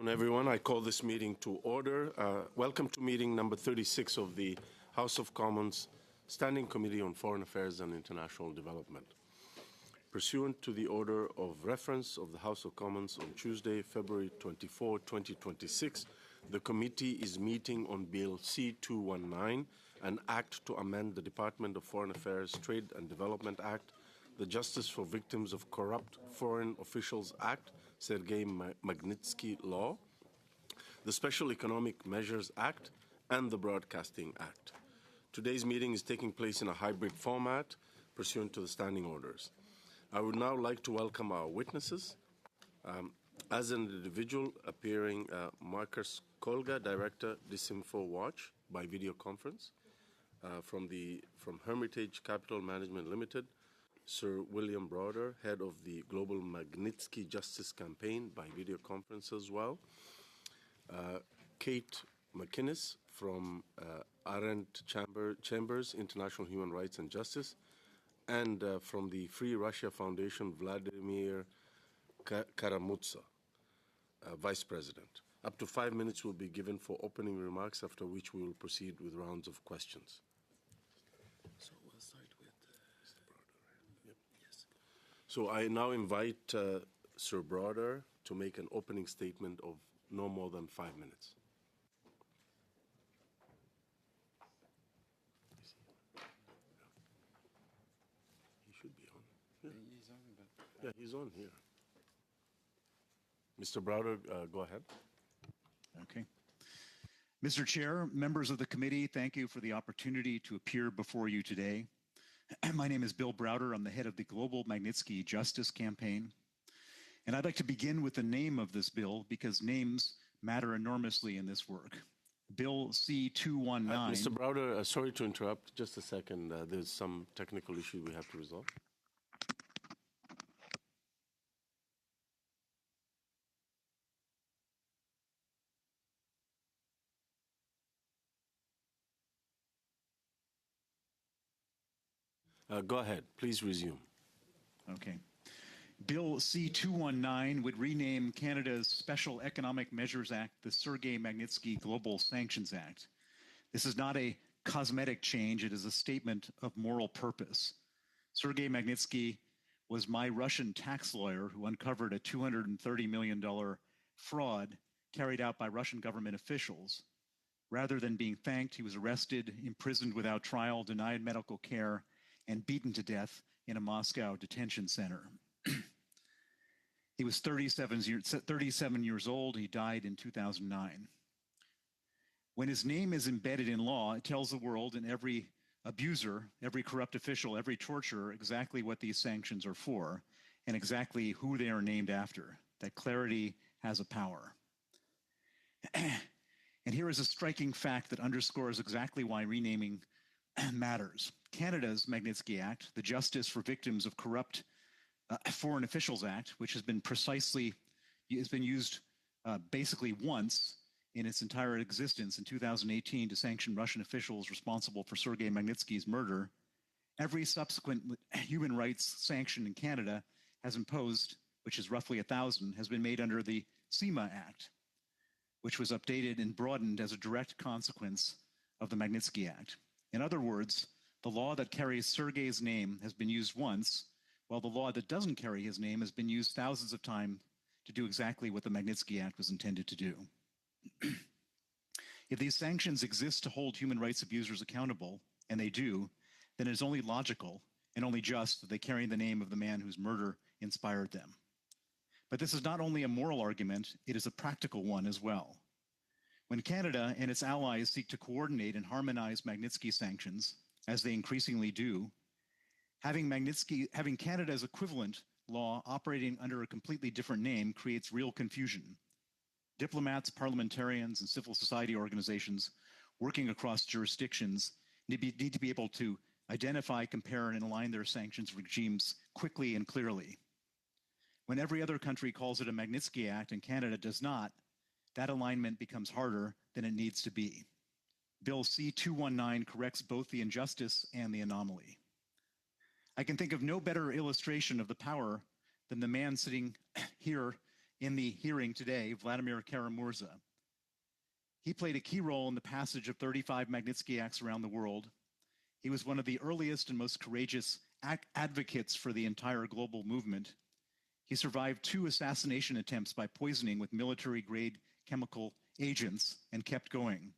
Everyone, I call this meeting to order. Welcome to meeting number 36 of the House of Commons Standing Committee on Foreign Affairs and International Development. Pursuant to the order of reference of the House of Commons on Tuesday, February 24, 2026, the committee is meeting on Bill C-219, an act to amend the Department of Foreign Affairs Trade and Development Act, the Justice for Victims of Corrupt Foreign Officials Act, Sergei Magnitsky Law, the Special Economic Measures Act, and the Broadcasting Act. Today's meeting is taking place in a hybrid format pursuant to the standing orders. I would now like to welcome our witnesses. As an individual appearing, Marcus Kolga, Director, Disinfo Watch by video conference. From Hermitage Capital Management Limited, Sir William Browder, head of the Global Magnitsky Justice Campaign by video conference as well. Kate McInnes from Arendt Chambers, International Human Rights and Justice, and from the Free Russia Foundation, Vladimir Karamutsa, Vice President. Up to 5 minutes will be given for opening remarks, after which we will proceed with rounds of questions. So we'll start with Mr. Browder. Yep. Yes. So I now invite Sir Browder to make an opening statement of no more than 5 minutes. He should be on. Yeah. He's on, but yeah, he's on here. Mr. Browder, go ahead. Okay. Mr. Chair, members of the committee, thank you for the opportunity to appear before you today. My name is Bill Browder. I'm the head of the Global Magnitsky Justice Campaign. And I'd like to begin with the name of this bill because names matter enormously in this work. Bill C-219. Mr. Browder, sorry to interrupt. Just a second. There's some technical issue we have to resolve. Go ahead. Please resume. Okay. Bill C-219 would rename Canada's Special Economic Measures Act the Sergei Magnitsky Global Sanctions Act. This is not a cosmetic change. It is a statement of moral purpose. Sergei Magnitsky was my Russian tax lawyer who uncovered a $230 million fraud carried out by Russian government officials. Rather than being thanked, he was arrested, imprisoned without trial, denied medical care, and beaten to death in a Moscow detention center. He was 37 years old. He died in 2009. When his name is embedded in law, it tells the world and every abuser, every corrupt official, every torturer exactly what these sanctions are for and exactly who they are named after. That clarity has a power. And here is a striking fact that underscores exactly why renaming matters. Canada's Magnitsky Act, the Justice for Victims of Corrupt Foreign Officials Act, which has been used basically once in its entire existence in 2018 to sanction Russian officials responsible for Sergei Magnitsky's murder. Every subsequent human rights sanction in Canada has imposed, which is roughly 1,000, has been made under the CIMA Act, which was updated and broadened as a direct consequence of the Magnitsky Act. In other words, the law that carries Sergei's name has been used once, while the law that doesn't carry his name has been used thousands of times to do exactly what the Magnitsky Act was intended to do. If these sanctions exist to hold human rights abusers accountable, and they do, then it is only logical and only just that they carry the name of the man whose murder inspired them. But this is not only a moral argument, it is a practical one as well. When Canada and its allies seek to coordinate and harmonize Magnitsky sanctions, as they increasingly do, having Canada's equivalent law operating under a completely different name creates real confusion. Diplomats, parliamentarians, and civil society organizations working across jurisdictions need to be able to identify, compare, and align their sanctions regimes quickly and clearly. When every other country calls it a Magnitsky Act and Canada does not, that alignment becomes harder than it needs to be. Bill C-219 corrects both the injustice and the anomaly. I can think of no better illustration of the power than the man sitting here in the hearing today, Vladimir Kara-Murza. He played a key role in the passage of 35 Magnitsky Acts around the world. He was one of the earliest and most courageous advocates for the entire global movement. He survived 2 assassination attempts by poisoning with military-grade chemical agents and kept going.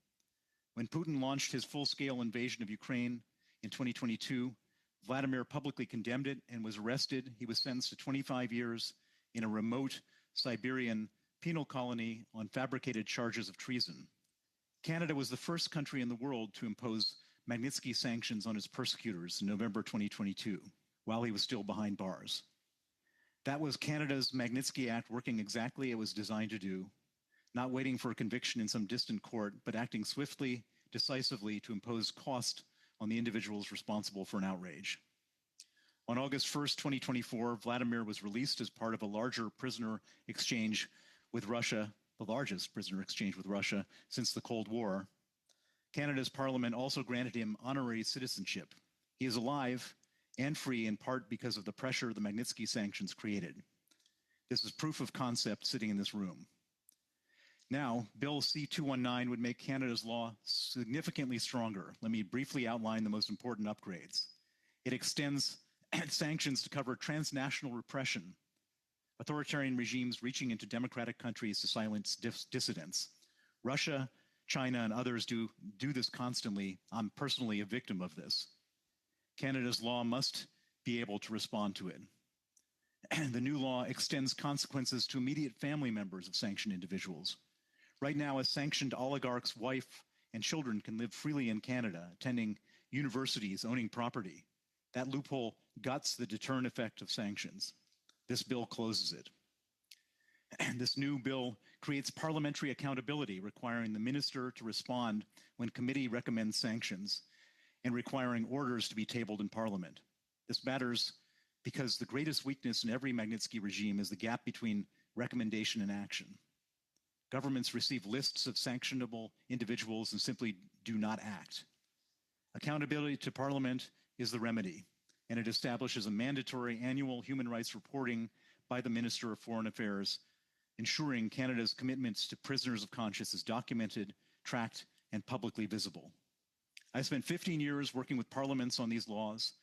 When Putin launched his full-scale invasion of Ukraine in 2022, Vladimir publicly condemned it and was arrested. He was sentenced to 25 years in a remote Siberian penal colony on fabricated charges of treason. Canada was the first country in the world to impose Magnitsky sanctions on its persecutors in November 2022, while he was still behind bars. That was Canada's Magnitsky Act working exactly as it was designed to do, not waiting for a conviction in some distant court, but acting swiftly, decisively to impose cost on the individuals responsible for an outrage. On August 1st, 2024, Vladimir was released as part of a larger prisoner exchange with Russia, the largest prisoner exchange with Russia since the Cold War. Canada's parliament also granted him honorary citizenship. He is alive and free in part because of the pressure the Magnitsky sanctions created. This is proof of concept sitting in this room. Now, Bill C-219 would make Canada's law significantly stronger. Let me briefly outline the most important upgrades. It extends sanctions to cover transnational repression, authoritarian regimes reaching into democratic countries to silence dissidents. Russia, China, and others do this constantly. I'm personally a victim of this. Canada's law must be able to respond to it. The new law extends consequences to immediate family members of sanctioned individuals. Right now, a sanctioned oligarch's wife and children can live freely in Canada, attending universities, owning property. That loophole guts the deterrent effect of sanctions. This bill closes it. This new bill creates parliamentary accountability, requiring the minister to respond when committee recommends sanctions and requiring orders to be tabled in Parliament. This matters because the greatest weakness in every Magnitsky regime is the gap between recommendation and action. Governments receive lists of sanctionable individuals and simply do not act. Accountability to Parliament is the remedy, and it establishes a mandatory annual human rights reporting by the Minister of Foreign Affairs, ensuring Canada's commitments to prisoners of conscience is documented, tracked, and publicly visible. I spent 15 years working with parliaments on these laws.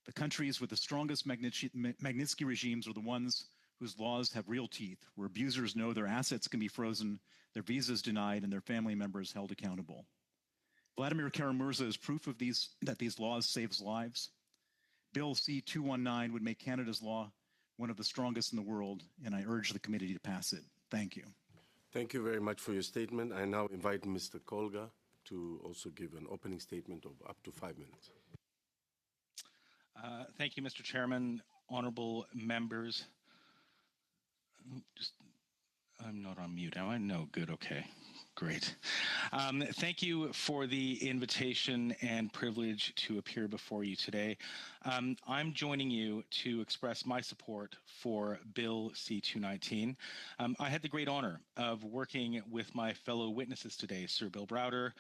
The countries with the strongest Magnitsky regimes are the ones whose laws have real teeth, where abusers know their assets can be frozen, their visas denied, and their family members held accountable. Vladimir Kara-Murza is proof of that these laws saves lives. Bill C-219 would make Canada's law one of the strongest in the world, and I urge the committee to pass it. Thank you. Thank you very much for your statement. I now invite Mr. Kolga to also give an opening statement of up to 5 minutes. Thank you, Mr. Chairman, honorable members. I'm not on mute, am I? No, good, okay, great. Thank you for the invitation and privilege to appear before you today. I'm joining you to express my support for Bill C-219. I had the great honor of working with my fellow witnesses today, Sir Bill Browder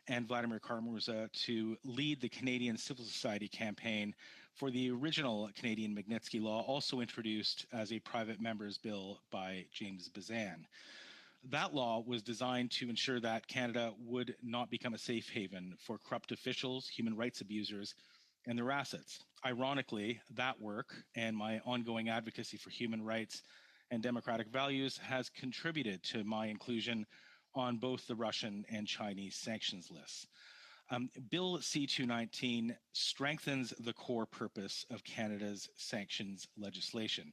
and Vladimir Kara-Murza, to lead the Canadian civil society campaign for the original Canadian Magnitsky Law, also introduced as a private member's bill by James Bazan. That law was designed to ensure that Canada would not become a safe haven for corrupt officials, human rights abusers, and their assets. Ironically, that work and my ongoing advocacy for human rights and democratic values has contributed to my inclusion on both the Russian and Chinese sanctions lists. Bill C-219 strengthens the core purpose of Canada's sanctions legislation.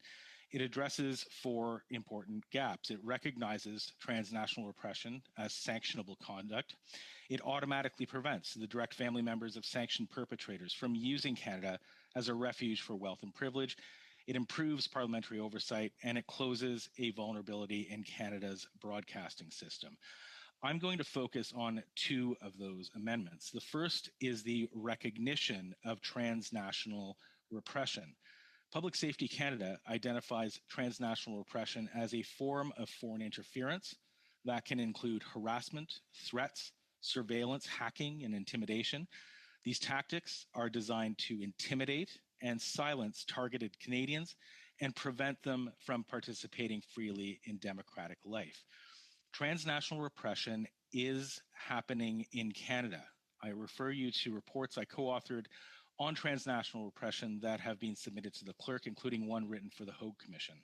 It addresses 4 important gaps. It recognizes transnational repression as sanctionable conduct. It automatically prevents the direct family members of sanctioned perpetrators from using Canada as a refuge for wealth and privilege. It improves parliamentary oversight, and it closes a vulnerability in Canada's broadcasting system. I'm going to focus on 2 of those amendments. The first is the recognition of transnational repression. Public Safety Canada identifies transnational repression as a form of foreign interference that can include harassment, threats, surveillance, hacking, and intimidation. These tactics are designed to intimidate and silence targeted Canadians and prevent them from participating freely in democratic life. Transnational repression is happening in Canada. I refer you to reports I co-authored on transnational repression that have been submitted to the clerk, including one written for the Hague Commission.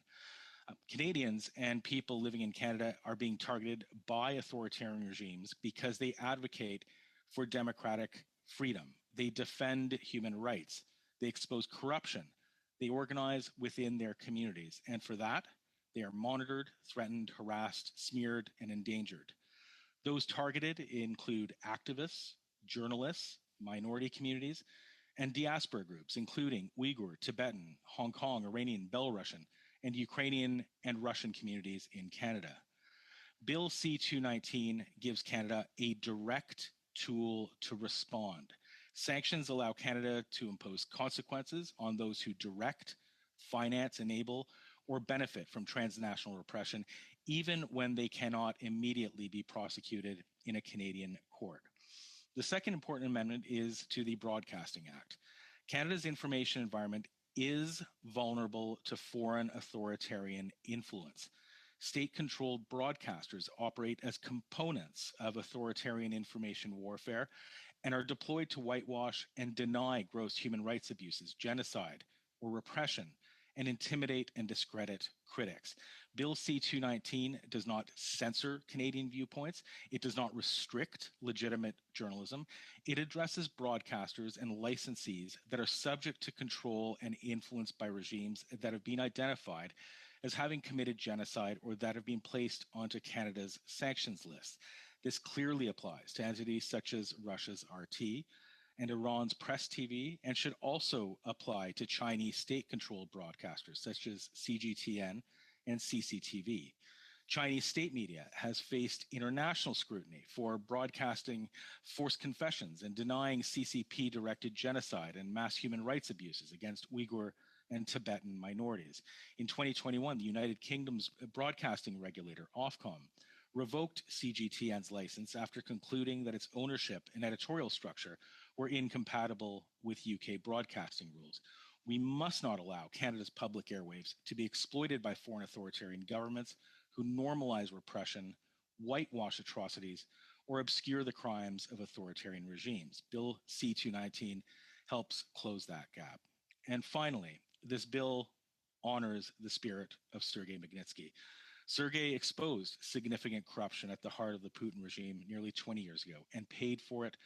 Canadians and people living in Canada are being targeted by authoritarian regimes because they advocate for democratic freedom. They defend human rights. They expose corruption. They organize within their communities. And for that, they are monitored, threatened, harassed, smeared, and endangered. Those targeted include activists, journalists, minority communities, and diaspora groups, including Uyghur, Tibetan, Hong Kong, Iranian, Belarusian, and Ukrainian and Russian communities in Canada. Bill C-219 gives Canada a direct tool to respond. Sanctions allow Canada to impose consequences on those who direct, finance, enable, or benefit from transnational repression, even when they cannot immediately be prosecuted in a Canadian court. The second important amendment is to the Broadcasting Act. Canada's information environment is vulnerable to foreign authoritarian influence. State-controlled broadcasters operate as components of authoritarian information warfare and are deployed to whitewash and deny gross human rights abuses, genocide, or repression, and intimidate and discredit critics. Bill C-219 does not censor Canadian viewpoints. It does not restrict legitimate journalism. It addresses broadcasters and licensees that are subject to control and influence by regimes that have been identified as having committed genocide or that have been placed onto Canada's sanctions list. This clearly applies to entities such as Russia's RT and Iran's Press TV, and should also apply to Chinese state-controlled broadcasters such as CGTN and CCTV. Chinese state media has faced international scrutiny for broadcasting forced confessions and denying CCP-directed genocide and mass human rights abuses against Uyghur and Tibetan minorities. In 2021, the United Kingdom's broadcasting regulator, Ofcom, revoked CGTN's license after concluding that its ownership and editorial structure were incompatible with UK broadcasting rules. We must not allow Canada's public airwaves to be exploited by foreign authoritarian governments who normalize repression, whitewash atrocities, or obscure the crimes of authoritarian regimes. Bill C-219 helps close that gap. And finally, this bill honors the spirit of Sergei Magnitsky. Sergei exposed significant corruption at the heart of the Putin regime nearly 20 years ago and paid for it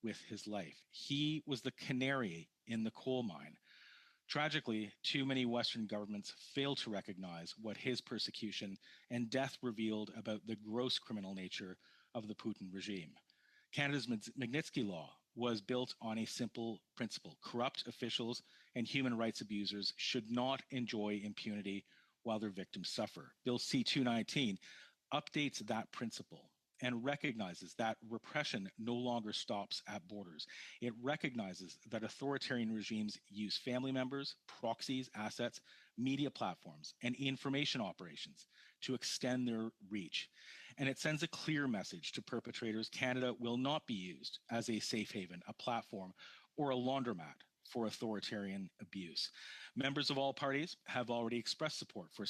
with his life. He was the canary in the coal mine. Tragically, too many Western governments failed to recognize what his persecution and death revealed about the gross criminal nature of the Putin regime. Canada's Magnitsky Law was built on a simple principle. Corrupt officials and human rights abusers should not enjoy impunity while their victims suffer. Bill C-219 updates that principle and recognizes that repression no longer stops at borders. It recognizes that authoritarian regimes use family members, proxies, assets, media platforms, and information operations to extend their reach. And it sends a clear message to perpetrators: Canada will not be used as a safe haven, a platform, or a laundromat for authoritarian abuse. Members of all parties have already expressed support for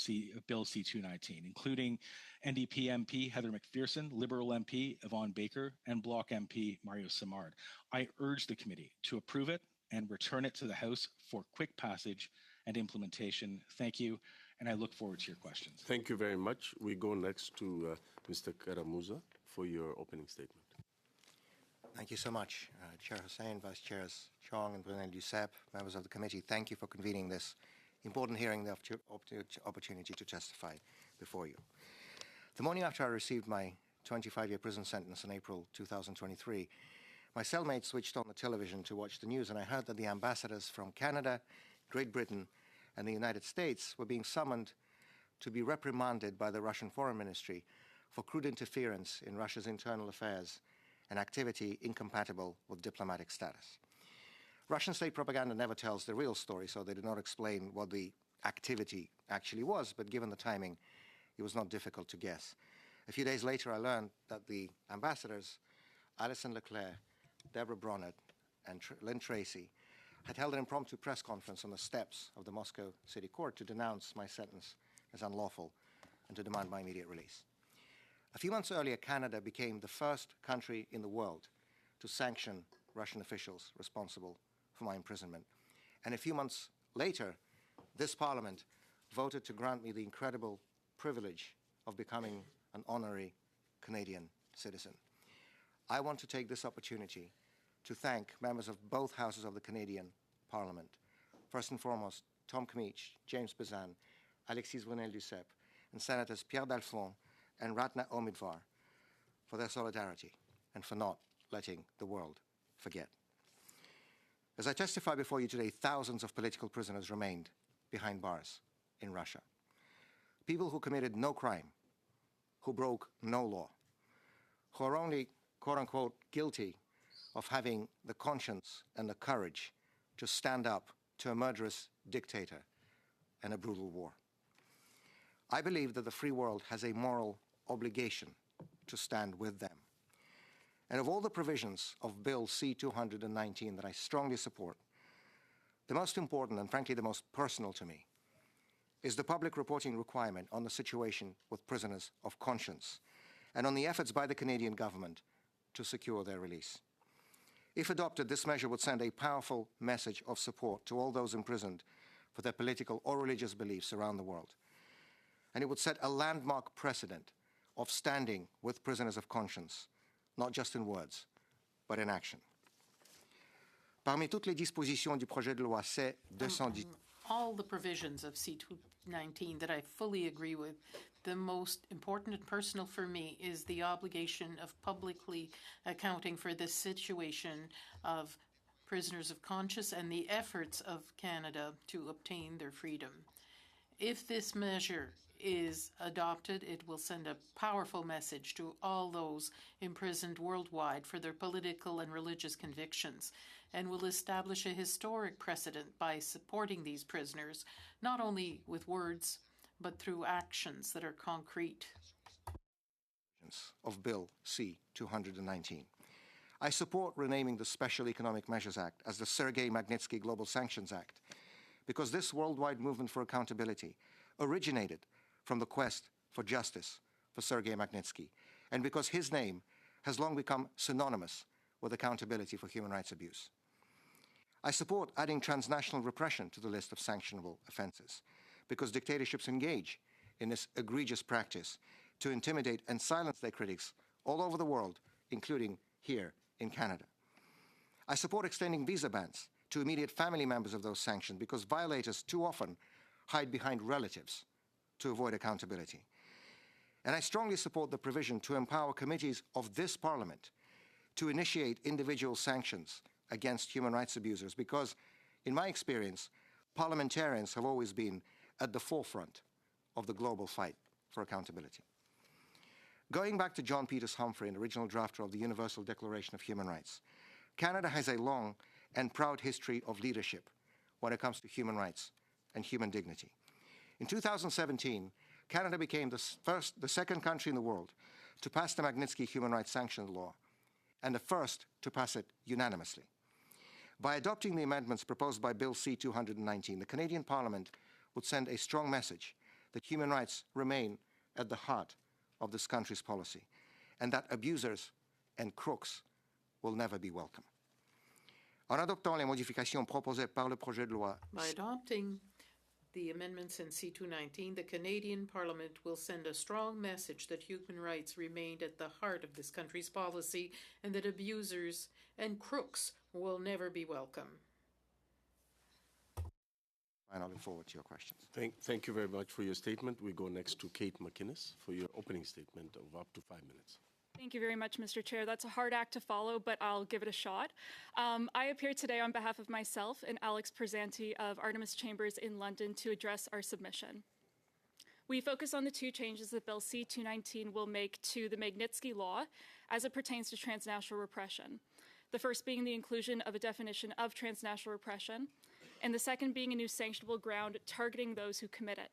Bill C-219, including NDP MP Heather McPherson, Liberal MP Yvonne Baker, and Bloc MP Mario Simard. I urge the committee to approve it and return it to the House for quick passage and implementation. Thank you, and I look forward to your questions. Thank you very much. We go next to Mr. Karamuza for your opening statement. Thank you so much, Chair Hussain, Vice Chairs Chong and Brunel Duceppe, members of the committee. Thank you for convening this important hearing, the opportunity to testify before you. The morning after I received my 25-year prison sentence in April 2023, my cellmate switched on the television to watch the news, and I heard that the ambassadors from Canada, Great Britain, and the United States were being summoned to be reprimanded by the Russian Foreign Ministry for crude interference in Russia's internal affairs and activity incompatible with diplomatic status. Russian state propaganda never tells the real story, so they did not explain what the activity actually was, but given the timing, it was not difficult to guess. A few days later, I learned that the ambassadors, Alison Leclerc, Deborah Bronnet, and Lynn Tracy, had held an impromptu press conference on the steps of the Moscow City Court to denounce my sentence as unlawful and to demand my immediate release. A few months earlier, Canada became the first country in the world to sanction Russian officials responsible for my imprisonment. And a few months later, this Parliament voted to grant me the incredible privilege of becoming an honorary Canadian citizen. I want to take this opportunity to thank members of both houses of the Canadian Parliament. First and foremost, Tom Kmich, James Bezan, Alexis Brunel-Duceppe, and Senators Pierre Dalphond and Ratna Omidvar for their solidarity and for not letting the world forget. As I testify before you today, thousands of political prisoners remained behind bars in Russia. People who committed no crime, who broke no law, who are only, quote-unquote, guilty of having the conscience and the courage to stand up to a murderous dictator and a brutal war. I believe that the free world has a moral obligation to stand with them. And of all the provisions of Bill C-219 that I strongly support, the most important and frankly the most personal to me is the public reporting requirement on the situation with prisoners of conscience and on the efforts by the Canadian government to secure their release. If adopted, this measure would send a powerful message of support to all those imprisoned for their political or religious beliefs around the world. And it would set a landmark precedent of standing with prisoners of conscience, not just in words, but in action. Parmi toutes les dispositions du projet de loi C-210, all the provisions of C-219 that I fully agree with, the most important and personal for me is the obligation of publicly accounting for the situation of prisoners of conscience and the efforts of Canada to obtain their freedom. If this measure is adopted, it will send a powerful message to all those imprisoned worldwide for their political and religious convictions, and will establish a historic precedent by supporting these prisoners, not only with words, but through actions that are concrete. Of Bill C-219. I support renaming the Special Economic Measures Act as the Sergei Magnitsky Global Sanctions Act, because this worldwide movement for accountability originated from the quest for justice for Sergei Magnitsky, and because his name has long become synonymous with accountability for human rights abuse. I support adding transnational repression to the list of sanctionable offenses, because dictatorships engage in this egregious practice to intimidate and silence their critics all over the world, including here in Canada. I support extending visa bans to immediate family members of those sanctioned, because violators too often hide behind relatives to avoid accountability. And I strongly support the provision to empower committees of this Parliament to initiate individual sanctions against human rights abusers, because, in my experience, parliamentarians have always been at the forefront of the global fight for accountability. Going back to John Peters Humphrey, an original drafter of the Universal Declaration of Human Rights, Canada has a long and proud history of leadership when it comes to human rights and human dignity. In 2017, Canada became the second country in the world to pass the Magnitsky Human Rights Sanctions Law, and the first to pass it unanimously. By adopting the amendments proposed by Bill C-219, the Canadian Parliament would send a strong message that human rights remain at the heart of this country's policy, and that abusers and crooks will never be welcome. En adoptant les modifications proposées par le projet de loi, By adopting the amendments in C-219, the Canadian Parliament will send a strong message that human rights remained at the heart of this country's policy and that abusers and crooks will never be welcome. and I look forward to your questions. Thank you very much for your statement. We go next to Kate McInnes for your opening statement of up to 5 minutes. Thank you very much, Mr. Chair. That's a hard act to follow, but I'll give it a shot. I appear today on behalf of myself and Alex Prezanti of Artemis Chambers in London to address our submission. We focus on the two changes that Bill C-219 will make to the Magnitsky Law as it pertains to transnational repression. The first being the inclusion of a definition of transnational repression, and the second being a new sanctionable ground targeting those who commit it.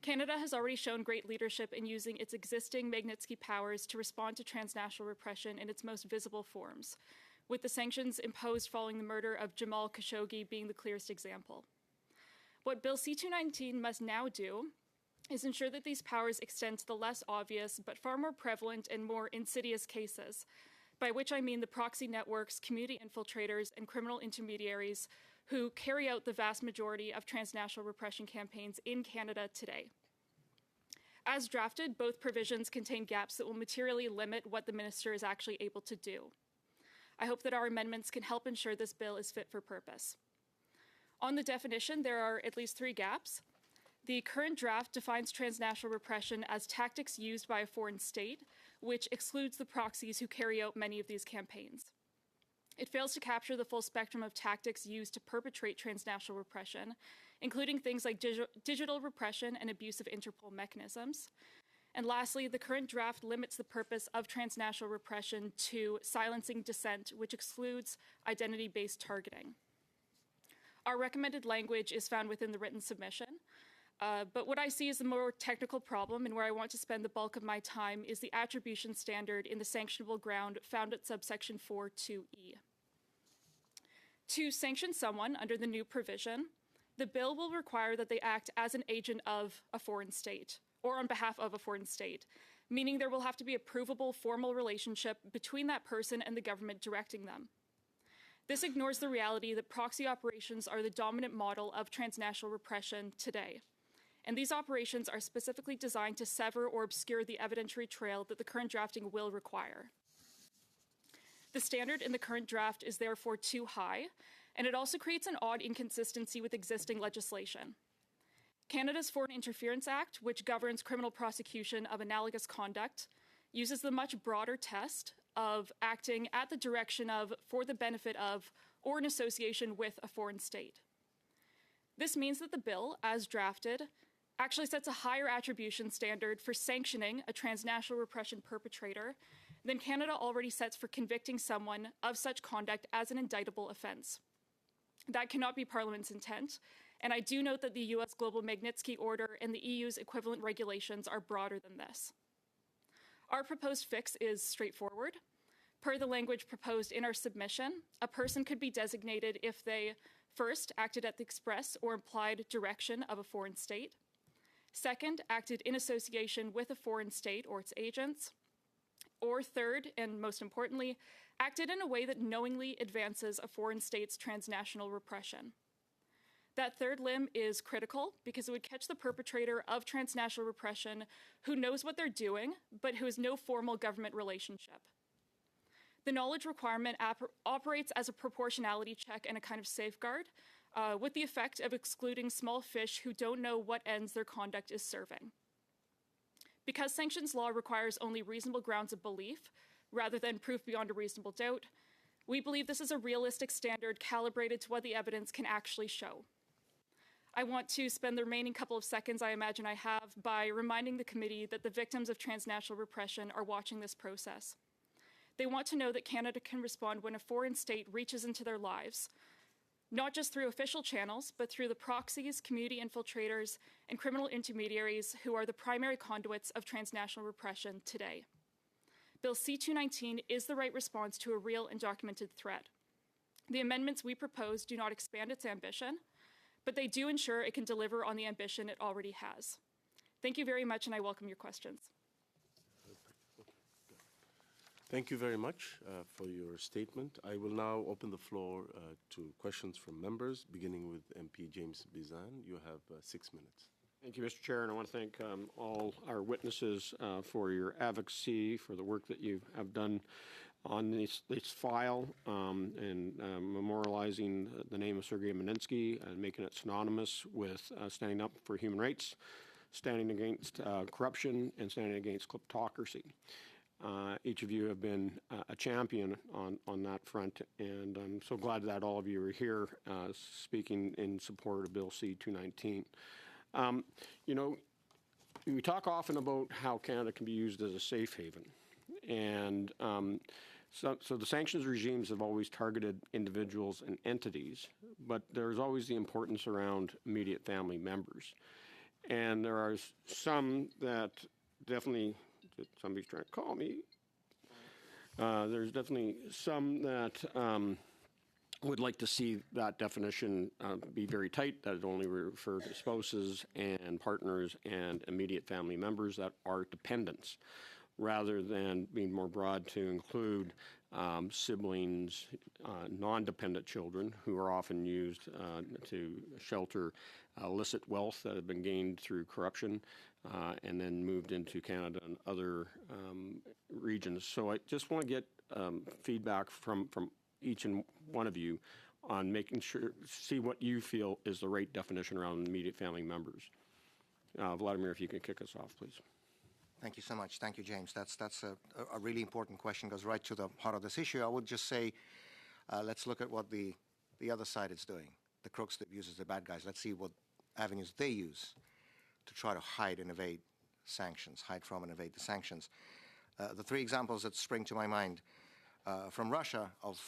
Canada has already shown great leadership in using its existing Magnitsky powers to respond to transnational repression in its most visible forms, with the sanctions imposed following the murder of Jamal Khashoggi being the clearest example. What Bill C-219 must now do is ensure that these powers extend to the less obvious but far more prevalent and more insidious cases, by which I mean the proxy networks, community infiltrators, and criminal intermediaries who carry out the vast majority of transnational repression campaigns in Canada today. As drafted, both provisions contain gaps that will materially limit what the minister is actually able to do. I hope that our amendments can help ensure this bill is fit for purpose. On the definition, there are at least 3 gaps. The current draft defines transnational repression as tactics used by a foreign state, which excludes the proxies who carry out many of these campaigns. It fails to capture the full spectrum of tactics used to perpetrate transnational repression, including things like digital repression and abuse of Interpol mechanisms. And lastly, the current draft limits the purpose of transnational repression to silencing dissent, which excludes identity-based targeting. Our recommended language is found within the written submission, but what I see as the more technical problem and where I want to spend the bulk of my time is the attribution standard in the sanctionable ground found at subsection 4(2)(e). To sanction someone under the new provision, the bill will require that they act as an agent of a foreign state, or on behalf of a foreign state, meaning there will have to be a provable formal relationship between that person and the government directing them. This ignores the reality that proxy operations are the dominant model of transnational repression today, and these operations are specifically designed to sever or obscure the evidentiary trail that the current drafting will require. The standard in the current draft is therefore too high, and it also creates an odd inconsistency with existing legislation. Canada's Foreign Interference Act, which governs criminal prosecution of analogous conduct, uses the much broader test of acting at the direction of, for the benefit of, or in association with a foreign state. This means that the bill, as drafted, actually sets a higher attribution standard for sanctioning a transnational repression perpetrator than Canada already sets for convicting someone of such conduct as an indictable offense. That cannot be Parliament's intent, and I do note that the US Global Magnitsky Order and the EU's equivalent regulations are broader than this. Our proposed fix is straightforward. Per the language proposed in our submission, a person could be designated if they, first, acted at the express or implied direction of a foreign state, second, acted in association with a foreign state or its agents, or third, and most importantly, acted in a way that knowingly advances a foreign state's transnational repression. That third limb is critical because it would catch the perpetrator of transnational repression who knows what they're doing, but who has no formal government relationship. The knowledge requirement operates as a proportionality check and a kind of safeguard, with the effect of excluding small fish who don't know what ends their conduct is serving. Because sanctions law requires only reasonable grounds of belief, rather than proof beyond a reasonable doubt, we believe this is a realistic standard calibrated to what the evidence can actually show. I want to spend the remaining couple of seconds I imagine I have by reminding the committee that the victims of transnational repression are watching this process. They want to know that Canada can respond when a foreign state reaches into their lives, not just through official channels, but through the proxies, community infiltrators, and criminal intermediaries who are the primary conduits of transnational repression today. Bill C-219 is the right response to a real and documented threat. The amendments we propose do not expand its ambition, but they do ensure it can deliver on the ambition it already has. Thank you very much, and I welcome your questions. Thank you very much for your statement. I will now open the floor to questions from members, beginning with MP James Bizan. You have 6 minutes. Thank you, Mr. Chair, and I want to thank all our witnesses for your advocacy, for the work that you have done on this file and memorializing the name of Sergei Magnitsky and making it synonymous with standing up for human rights, standing against corruption, and standing against kleptocracy. Each of you have been a champion on that front, and I'm so glad that all of you are here speaking in support of Bill C-219. You know, we talk often about how Canada can be used as a safe haven, and so the sanctions regimes have always targeted individuals and entities, but there's always the importance around immediate family members. And there are some that definitely, somebody's trying to call me. There's definitely some that would like to see that definition be very tight, that it only refer to spouses and partners and immediate family members that are dependents, rather than being more broad to include siblings, non-dependent children who are often used to shelter illicit wealth that have been gained through corruption and then moved into Canada and other regions. So I just want to get feedback from each and one of you on making sure, see what you feel is the right definition around immediate family members. Vladimir, if you could kick us off, please. Thank you so much. Thank you, James. That's a really important question, goes right to the heart of this issue. I would just say, let's look at what the other side is doing, the crooks, the abusers, the bad guys. Let's see what avenues they use to try to hide and evade sanctions, hide from and evade the sanctions. The three examples that spring to my mind from Russia of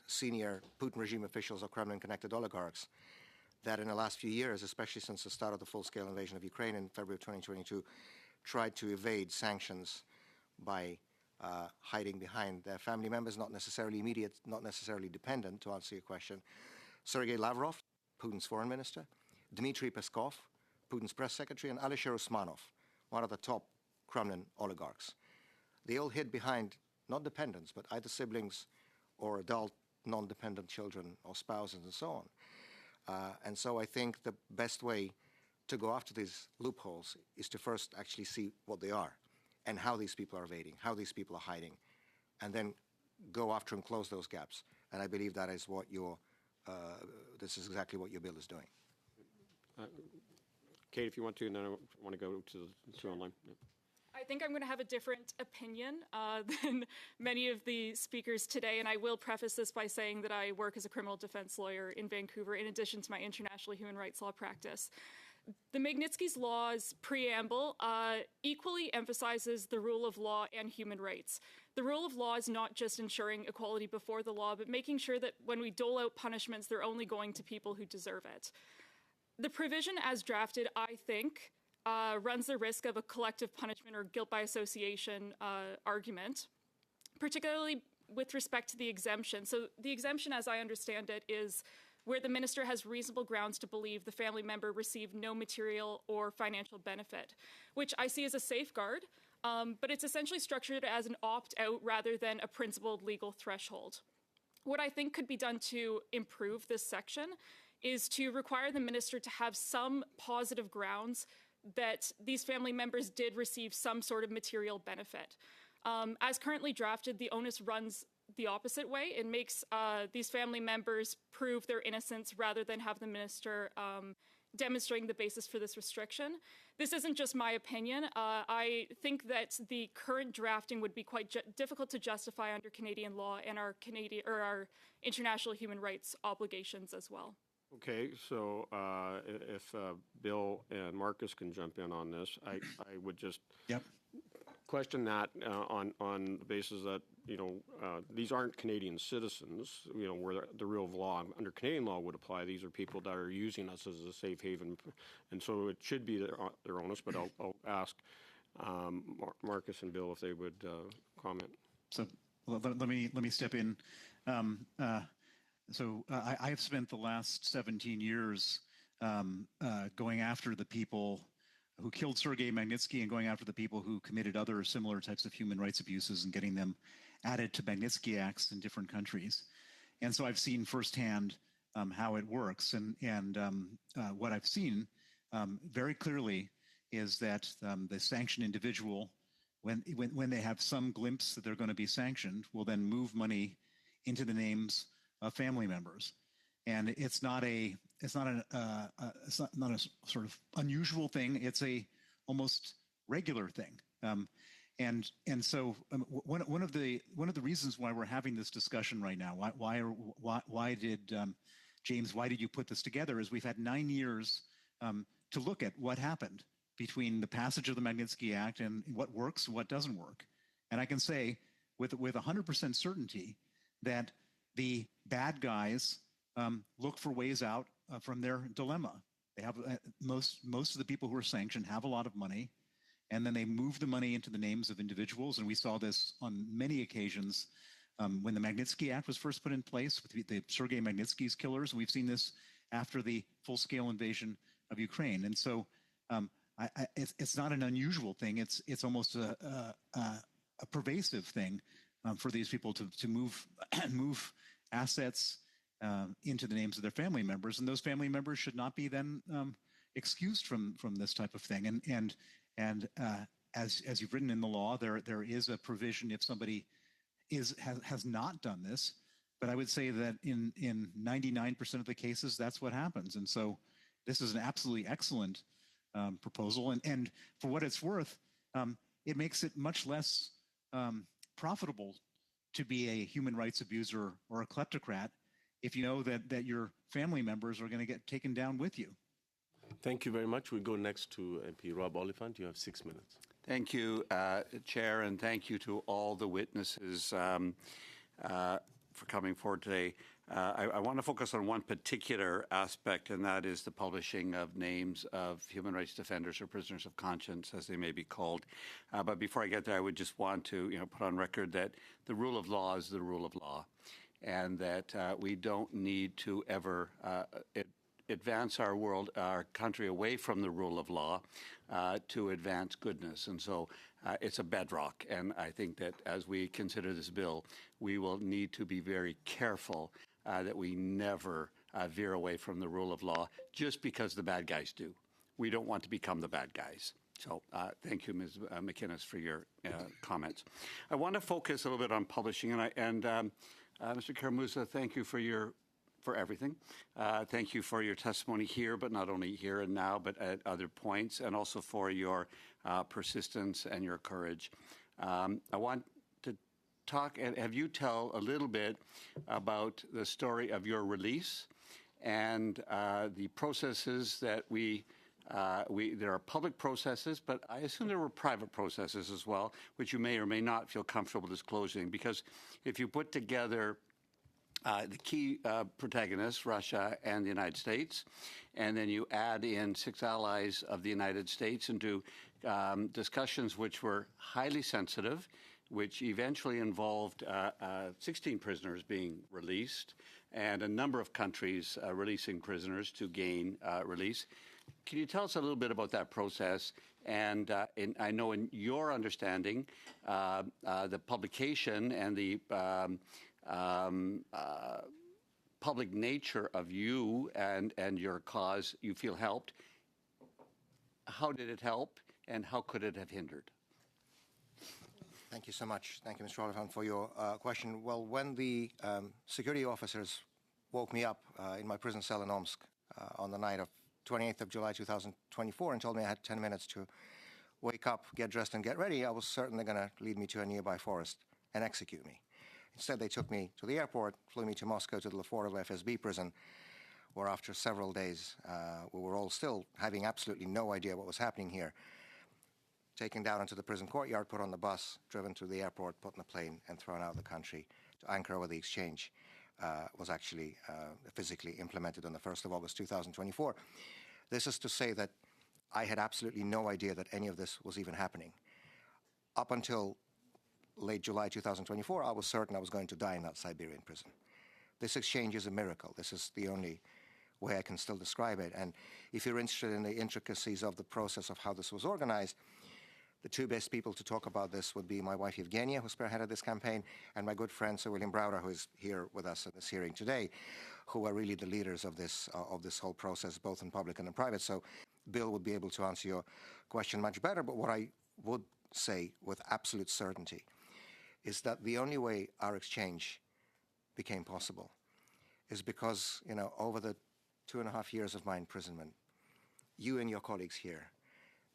senior Putin regime officials or Kremlin-connected oligarchs that in the last few years, especially since the start of the full-scale invasion of Ukraine in February of 2022, tried to evade sanctions by hiding behind their family members, not necessarily immediate, not necessarily dependent, to answer your question. Sergei Lavrov, Putin's foreign minister, Dmitry Peskov, Putin's press secretary, and Alisher Usmanov, one of the top Kremlin oligarchs. They all hid behind not dependents, but either siblings or adult non-dependent children or spouses and so on. And so I think the best way to go after these loopholes is to first actually see what they are and how these people are evading, how these people are hiding, and then go after and close those gaps. And I believe that is what this is exactly what your bill is doing. Kate, if you want to, and then I want to go to online. Yeah. I think I'm going to have a different opinion than many of the speakers today, and I will preface this by saying that I work as a criminal defense lawyer in Vancouver in addition to my international human rights law practice. The Magnitsky's Law's preamble equally emphasizes the rule of law and human rights. The rule of law is not just ensuring equality before the law, but making sure that when we dole out punishments, they're only going to people who deserve it. The provision as drafted, I think, runs the risk of a collective punishment or guilt by association argument, particularly with respect to the exemption. So the exemption, as I understand it, is where the minister has reasonable grounds to believe the family member received no material or financial benefit, which I see as a safeguard, but it's essentially structured as an opt-out rather than a principled legal threshold. What I think could be done to improve this section is to require the minister to have some positive grounds that these family members did receive some sort of material benefit. As currently drafted, the onus runs the opposite way. It makes these family members prove their innocence rather than have the minister demonstrating the basis for this restriction. This isn't just my opinion. I think that the current drafting would be quite difficult to justify under Canadian law and our international human rights obligations as well. Okay, so if Bill and Marcus can jump in on this, I would just question that on the basis that, these aren't Canadian citizens, where the rule of law under Canadian law would apply. These are people that are using us as a safe haven, and so it should be their onus, but I'll ask Marcus and Bill if they would comment. So let me step in. So I have spent the last 17 years going after the people who killed Sergei Magnitsky and going after the people who committed other similar types of human rights abuses and getting them added to Magnitsky Acts in different countries. And so I've seen firsthand how it works. And what I've seen very clearly is that the sanctioned individual, when they have some glimpse that they're going to be sanctioned, will then move money into the names of family members, and it's not a sort of unusual thing. It's a almost regular thing, and so one of the reasons why we're having this discussion right now, why did James, why did you put this together? Is we've had 9 years to look at what happened between the passage of the Magnitsky Act and what works and what doesn't work, and I can say with 100% certainty that the bad guys look for ways out from their dilemma. They have most of the people who are sanctioned have a lot of money, and then they move the money into the names of individuals. And we saw this on many occasions when the Magnitsky Act was first put in place with the Sergei Magnitsky's killers. We've seen this after the full-scale invasion of Ukraine. And so it's not an unusual thing. It's almost a pervasive thing for these people to move move assets into the names of their family members, and those family members should not be then excused from this type of thing. And as you've written in the law, there is a provision if somebody has not done this. But I would say that in 99% of the cases, that's what happens. And so this is an absolutely excellent proposal. And for what it's worth, it makes it much less profitable to be a human rights abuser or a kleptocrat if you know that your family members are going to get taken down with you. Thank you very much. We go next to MP Rob Oliphant. You have 6 minutes. Thank you, Chair, and thank you to all the witnesses for coming forward today. I want to focus on one particular aspect, and that is the publishing of names of human rights defenders or prisoners of conscience, as they may be called. But before I get there, I would just want to put on record that the rule of law is the rule of law, and that we don't need to ever advance our country away from the rule of law to advance goodness. And so it's a bedrock. And I think that as we consider this bill, we will need to be very careful that we never veer away from the rule of law just because the bad guys do. We don't want to become the bad guys. So thank you, Ms. McInnes, for your comments. I want to focus a little bit on publishing. And Mr. Karamusa, thank you for everything. Thank you for your testimony here, but not only here and now, but at other points, and also for your persistence and your courage. I want to talk and have you tell a little bit about the story of your release and the processes that there are public processes, but I assume there were private processes as well, which you may or may not feel comfortable disclosing, because if you put together the key protagonists, Russia and the United States, and then you add in 6 allies of the United States into discussions which were highly sensitive, which eventually involved 16 prisoners being released and a number of countries releasing prisoners to gain release. Can you tell us a little bit about that process? And I know in your understanding, the publication and the public nature of you and your cause, you feel helped. How did it help, and how could it have hindered? Thank you so much. Thank you, Mr. Oliphant, for your question. Well, when the security officers woke me up in my prison cell in Omsk on the night of 28th of July 2024 and told me I had 10 minutes to wake up, get dressed, and get ready, I was certainly going to lead me to a nearby forest and execute me. Instead, they took me to the airport, flew me to Moscow to the Lefortovo FSB prison, where after several days, we were all still having absolutely no idea what was happening here, taken down into the prison courtyard, put on the bus, driven to the airport, put in a plane, and thrown out of the country to Ankara, where the exchange was actually physically implemented on the 1st of August 2024. This is to say that I had absolutely no idea that any of this was even happening. Up until late July 2024, I was certain I was going to die in that Siberian prison. This exchange is a miracle. This is the only way I can still describe it. And if you're interested in the intricacies of the process of how this was organized, the two best people to talk about this would be my wife Evgenia, who spearheaded this campaign, and my good friend Sir William Browder, who is here with us at this hearing today, who are really the leaders of this whole process, both in public and in private. So Bill would be able to answer your question much better. But what I would say with absolute certainty is that the only way our exchange became possible is because, over the 2.5 years of my imprisonment, you and your colleagues here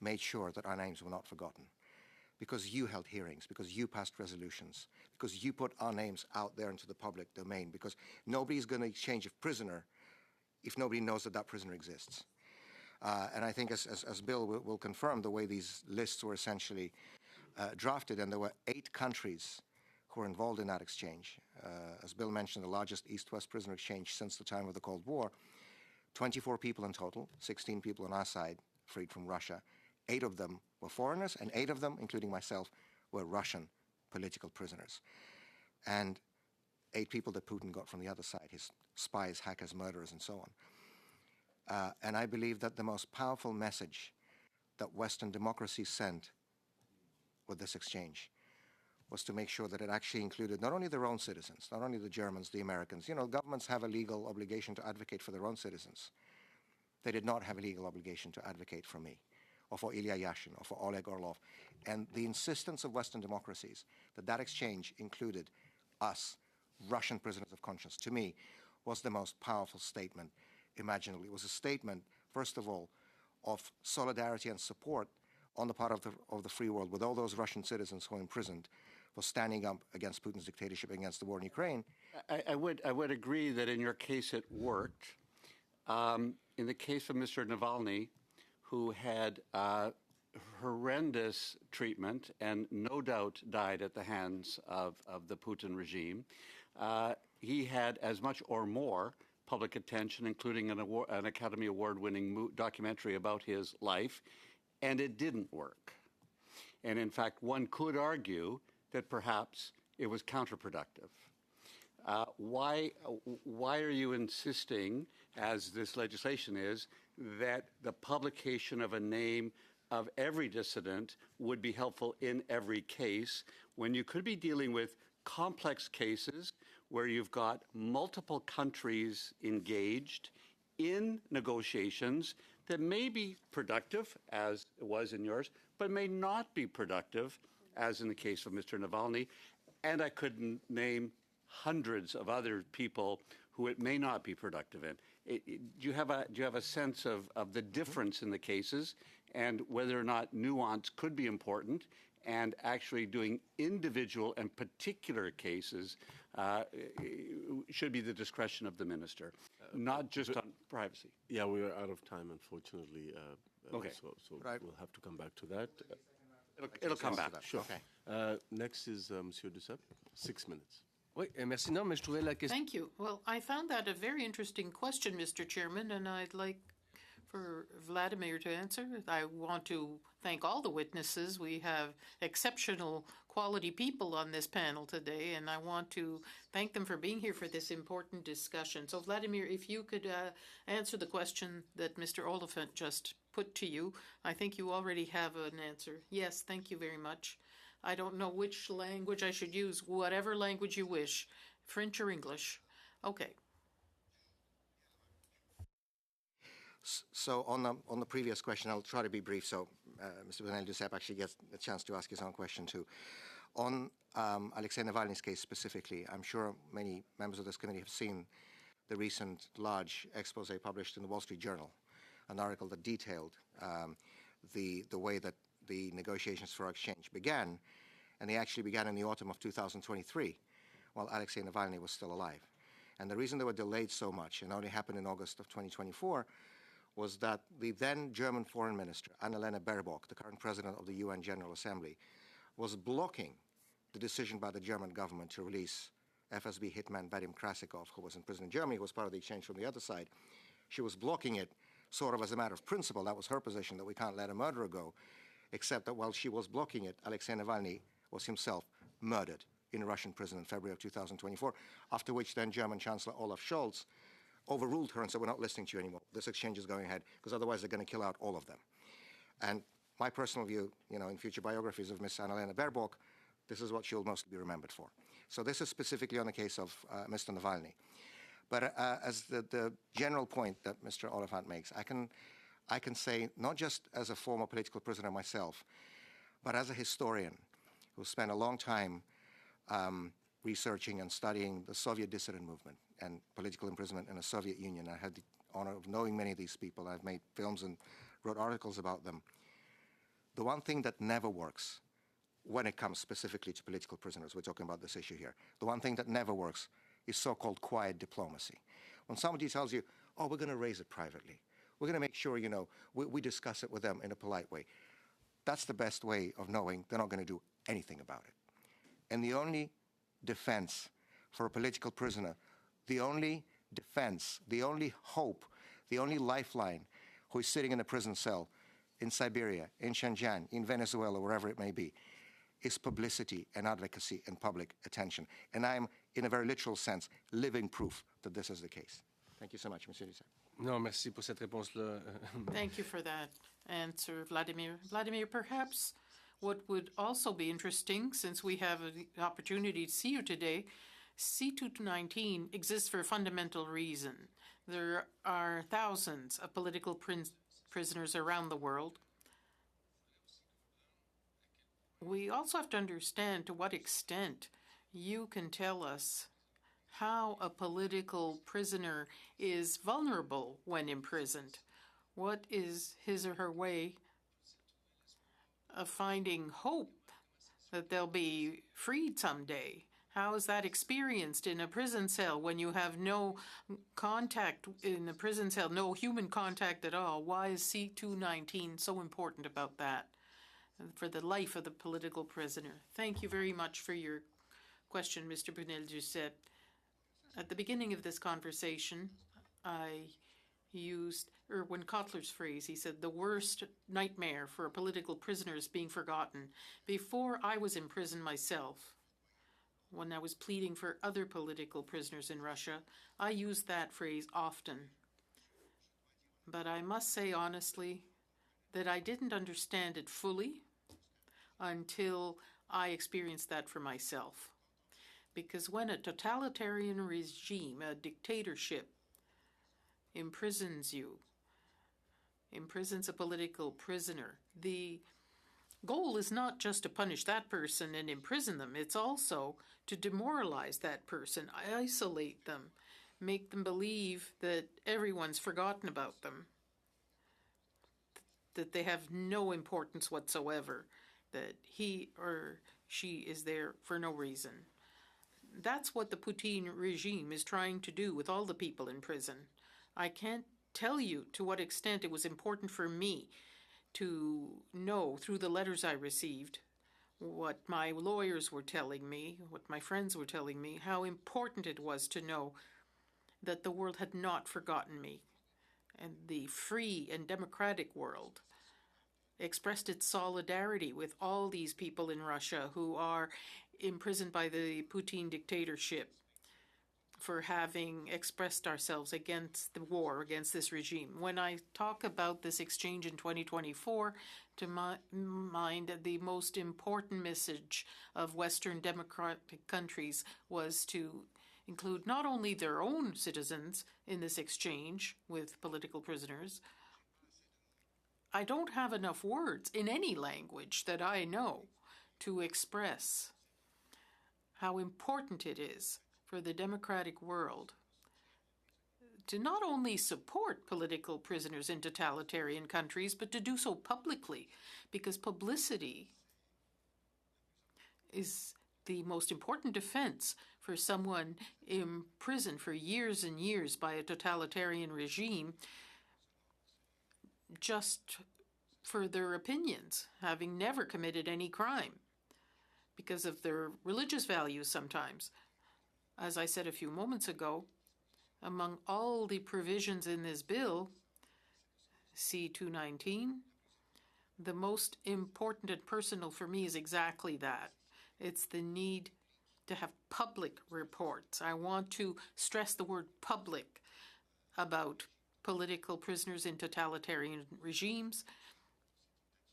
made sure that our names were not forgotten, because you held hearings, because you passed resolutions, because you put our names out there into the public domain, because nobody's going to exchange a prisoner if nobody knows that that prisoner exists. And I think as Bill will confirm, the way these lists were essentially drafted, and there were 8 countries who were involved in that exchange. As Bill mentioned, the largest East-West prisoner exchange since the time of the Cold War. 24 people in total, 16 people on our side freed from Russia, 8 of them were foreigners, and 8 of them, including myself, were Russian political prisoners. And 8 people that Putin got from the other side, his spies, hackers, murderers, and so on. And I believe that the most powerful message that Western democracies sent with this exchange was to make sure that it actually included not only their own citizens, not only the Germans, the Americans. You know, governments have a legal obligation to advocate for their own citizens. They did not have a legal obligation to advocate for me, or for Ilya Yashin, or for Oleg Orlov. And the insistence of Western democracies that that exchange included us, Russian prisoners of conscience, to me, was the most powerful statement imaginable. It was a statement, first of all, of solidarity and support on the part of the free world with all those Russian citizens who were imprisoned for standing up against Putin's dictatorship, against the war in Ukraine. I would agree that in your case it worked. In the case of Mr. Navalny, who had horrendous treatment and no doubt died at the hands of the Putin regime, he had as much or more public attention, including an Academy Award-winning documentary about his life, and it didn't work. And in fact, one could argue that perhaps it was counterproductive. Why are you insisting, as this legislation is, that the publication of a name of every dissident would be helpful in every case, when you could be dealing with complex cases where you've got multiple countries engaged in negotiations that may be productive, as it was in yours, but may not be productive, as in the case of Mr. Navalny? And I could name hundreds of other people who it may not be productive in. Do you have a sense of the difference in the cases, and whether or not nuance could be important, and actually doing individual and particular cases should be the discretion of the minister, not just on privacy? Yeah, we are out of time, unfortunately. Okay. So we'll have to come back to that. It'll come back. Sure. Okay. Next is Monsieur Duceppe. 6 minutes. Oui, merci. Non, mais je trouvais la question. Thank you. Well, I found that a very interesting question, Mr. Chairman, and I'd like for Vladimir to answer. I want to thank all the witnesses. We have exceptional quality people on this panel today, and I want to thank them for being here for this important discussion. So, Vladimir, if you could answer the question that Mr. Oliphant just put to you. I think you already have an answer. Yes, thank you very much. I don't know which language I should use, whatever language you wish, French or English. Okay. So on the previous question, I'll try to be brief, so Mr. Brunel-Duceppe actually gets a chance to ask his own question too. On Alexei Navalny's case specifically, I'm sure many members of this committee have seen the recent large expose published in the Wall Street Journal, an article that detailed the way that the negotiations for exchange began, and they actually began in the autumn of 2023, while Alexei Navalny was still alive. And the reason they were delayed so much and only happened in August of 2024 was that the then German Foreign Minister, Annalena Baerbock, the current president of the UN General Assembly, was blocking the decision by the German government to release FSB hitman Vadim Krasikov, who was in prison in Germany, who was part of the exchange from the other side. She was blocking it sort of as a matter of principle. That was her position, that we can't let a murderer go, except that while she was blocking it, Alexei Navalny was himself murdered in a Russian prison in February of 2024, after which then German Chancellor Olaf Scholz overruled her and said, we're not listening to you anymore. This exchange is going ahead, because otherwise they're going to kill out all of them. And my personal view, you know, in future biographies of Ms. Annalena Baerbock, this is what she'll mostly be remembered for. So this is specifically on the case of Mr. Navalny. But as the general point that Mr. Oliphant makes, I can say, not just as a former political prisoner myself, but as a historian who spent a long time researching and studying the Soviet dissident movement and political imprisonment in the Soviet Union. I had the honor of knowing many of these people. I've made films and wrote articles about them. The one thing that never works when it comes specifically to political prisoners, we're talking about this issue here, the one thing that never works is so-called quiet diplomacy. When somebody tells you, oh, we're going to raise it privately, we're going to make sure, you know, we discuss it with them in a polite way, that's the best way of knowing they're not going to do anything about it. And the only defense for a political prisoner, the only defense, the only hope, the only lifeline who is sitting in a prison cell in Siberia, in Xinjiang, in Venezuela, wherever it may be, is publicity and advocacy and public attention. And I'm, in a very literal sense, living proof that this is the case. Thank you so much, Monsieur Duceppe. Non, merci pour cette réponse-là. Thank you for that answer, Vladimir. Vladimir, perhaps what would also be interesting, since we have the opportunity to see you today, C219 exists for a fundamental reason. There are thousands of political prisoners around the world. We also have to understand to what extent you can tell us how a political prisoner is vulnerable when imprisoned. What is his or her way of finding hope that they'll be freed someday? How is that experienced in a prison cell when you have no contact in a prison cell, no human contact at all? Why is C219 so important about that for the life of the political prisoner? Thank you very much for your question, Mr. Brunel-Duceppe. At the beginning of this conversation, I used Erwin Kotler's phrase. He said, the worst nightmare for a political prisoner is being forgotten. Before I was in prison myself, when I was pleading for other political prisoners in Russia, I used that phrase often. But I must say honestly that I didn't understand it fully until I experienced that for myself. Because when a totalitarian regime, a dictatorship, imprisons you, imprisons a political prisoner, the goal is not just to punish that person and imprison them, it's also to demoralize that person, isolate them, make them believe that everyone's forgotten about them, that they have no importance whatsoever, that he or she is there for no reason. That's what the Putin regime is trying to do with all the people in prison. I can't tell you to what extent it was important for me to know through the letters I received, what my lawyers were telling me, what my friends were telling me, how important it was to know that the world had not forgotten me. And the free and democratic world expressed its solidarity with all these people in Russia who are imprisoned by the Putin dictatorship for having expressed ourselves against the war, against this regime. When I talk about this exchange in 2024, to my mind, the most important message of Western democratic countries was to include not only their own citizens in this exchange with political prisoners. I don't have enough words in any language that I know to express how important it is for the democratic world to not only support political prisoners in totalitarian countries, but to do so publicly, because publicity is the most important defense for someone imprisoned for years and years by a totalitarian regime just for their opinions, having never committed any crime, because of their religious values sometimes. As I said a few moments ago, among all the provisions in this bill, C219, the most important and personal for me is exactly that. It's the need to have public reports. I want to stress the word public about political prisoners in totalitarian regimes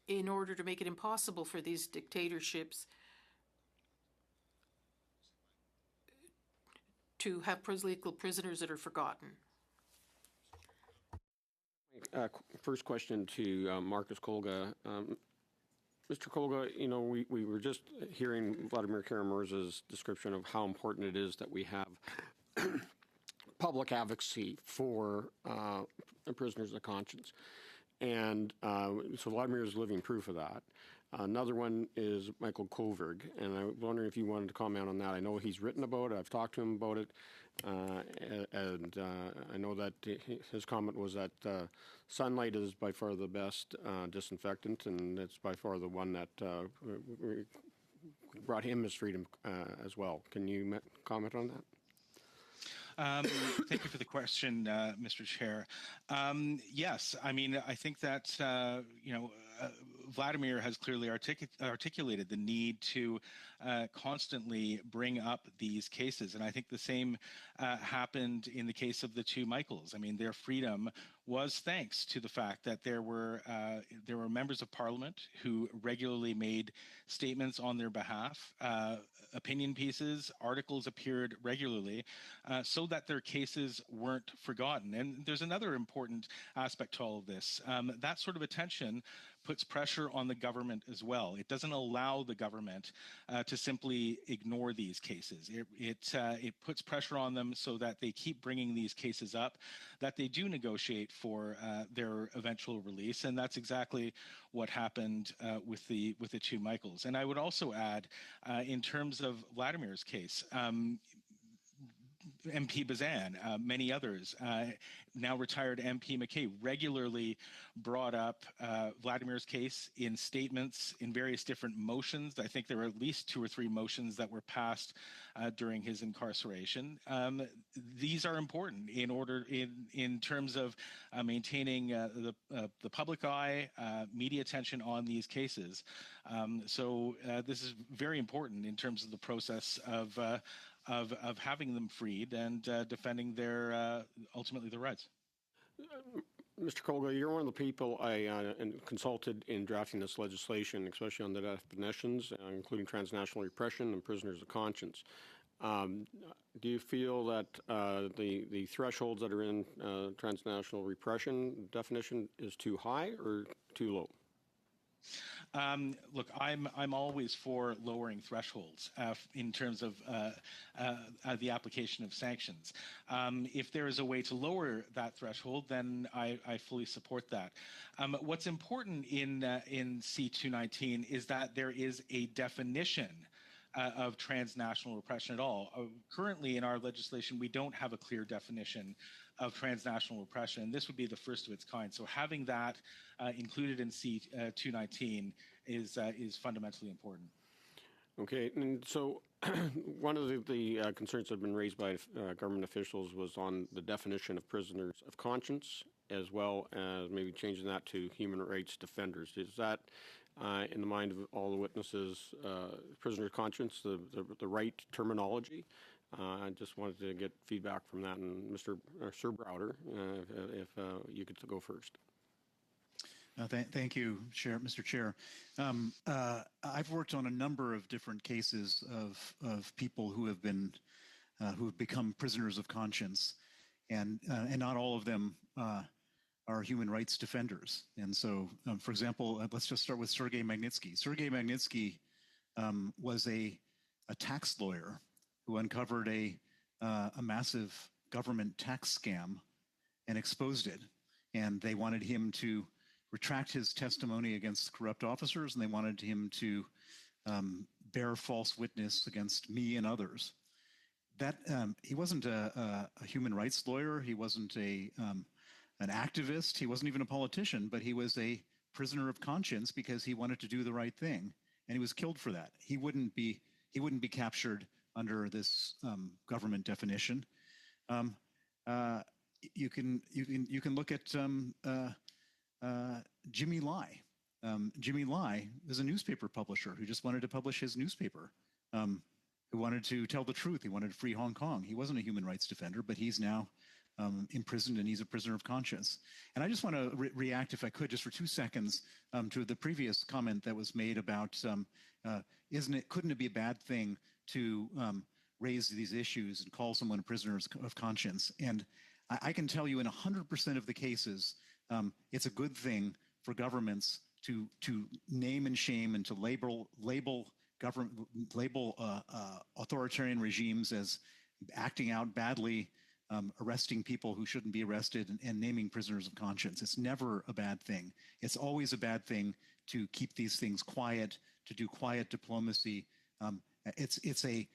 in order to make it impossible for these dictatorships to have political prisoners that are forgotten. First question to Marcus Kolga. Mr. Kolga, you know, we were just hearing Vladimir Kara-Murza's description of how important it is that we have public advocacy for prisoners of conscience. And so Vladimir is living proof of that. Another one is Michael Koverg, and I was wondering if you wanted to comment on that. I know he's written about it. I've talked to him about it, and I know that his comment was that sunlight is by far the best disinfectant, and it's by far the one that brought him his freedom as well. Can you comment on that? Thank you for the question, Mr. Chair. Yes, I mean, I think that, Vladimir has clearly articulated the need to constantly bring up these cases. And I think the same happened in the case of the two Michaels. I mean, their freedom was thanks to the fact that there were members of parliament who regularly made statements on their behalf, opinion pieces, articles appeared regularly, so that their cases weren't forgotten. And there's another important aspect to all of this. That sort of attention puts pressure on the government as well. It doesn't allow the government to simply ignore these cases. It puts pressure on them so that they keep bringing these cases up, that they do negotiate for their eventual release, and that's exactly what happened with the two Michaels. And I would also add, in terms of Vladimir's case, MP Bazan, many others, now retired MP McKay regularly brought up Vladimir's case in statements, in various different motions. I think there were at least 2 or 3 motions that were passed during his incarceration. These are important in terms of maintaining the public eye, media attention on these cases. So this is very important in terms of the process of having them freed and defending their ultimately their rights. Mr. Colga, you're one of the people I consulted in drafting this legislation, especially on the definitions, including transnational repression and prisoners of conscience. Do you feel that the thresholds that are in transnational repression definition is too high or too low? Look, I'm always for lowering thresholds in terms of the application of sanctions. If there is a way to lower that threshold, then I fully support that. What's important in C219 is that there is a definition of transnational repression at all. Currently in our legislation, we don't have a clear definition of transnational repression. This would be the first of its kind. So having that included in C219 is fundamentally important. Okay, and so one of the concerns that have been raised by government officials was on the definition of prisoners of conscience, as well as maybe changing that to human rights defenders. Is that, in the mind of all the witnesses, prisoner of conscience, the right terminology? I just wanted to get feedback from that, and Sir Browder, if you could go first. Thank you, Mr. Chair. I've worked on a number of different cases of people who have become prisoners of conscience, and not all of them are human rights defenders. And so, for example, let's just start with Sergei Magnitsky. Sergei Magnitsky was a tax lawyer who uncovered a massive government tax scam and exposed it. And they wanted him to retract his testimony against corrupt officers, and they wanted him to bear false witness against me and others. That he wasn't a human rights lawyer. He wasn't an activist. He wasn't even a politician, but he was a prisoner of conscience because he wanted to do the right thing, and he was killed for that. He wouldn't be captured under this government definition. You can look at Jimmy Lai. Jimmy Lai was a newspaper publisher who just wanted to publish his newspaper, who wanted to tell the truth. He wanted to free Hong Kong. He wasn't a human rights defender, but he's now imprisoned, and he's a prisoner of conscience. And I just want to react, if I could, just for 2 seconds, to the previous comment that was made about couldn't it be a bad thing to raise these issues and call someone a prisoner of conscience? And I can tell you in 100% of the cases, it's a good thing for governments to name and shame and to label authoritarian regimes as acting out badly, arresting people who shouldn't be arrested, and naming prisoners of conscience. It's never a bad thing. It's always a bad thing to keep these things quiet, to do quiet diplomacy. It's a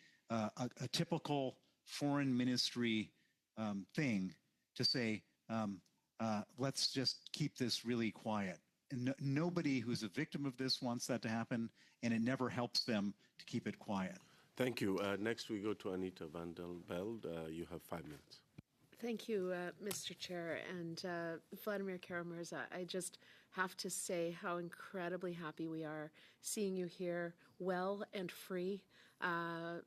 typical foreign ministry thing to say, let's just keep this really quiet. And nobody who's a victim of this wants that to happen, and it never helps them to keep it quiet. Thank you. Next, we go to Anita van der Velde. You have 5 minutes. Thank you, Mr. Chair. And Vladimir Kara-Murza, I just have to say how incredibly happy we are seeing you here well and free. I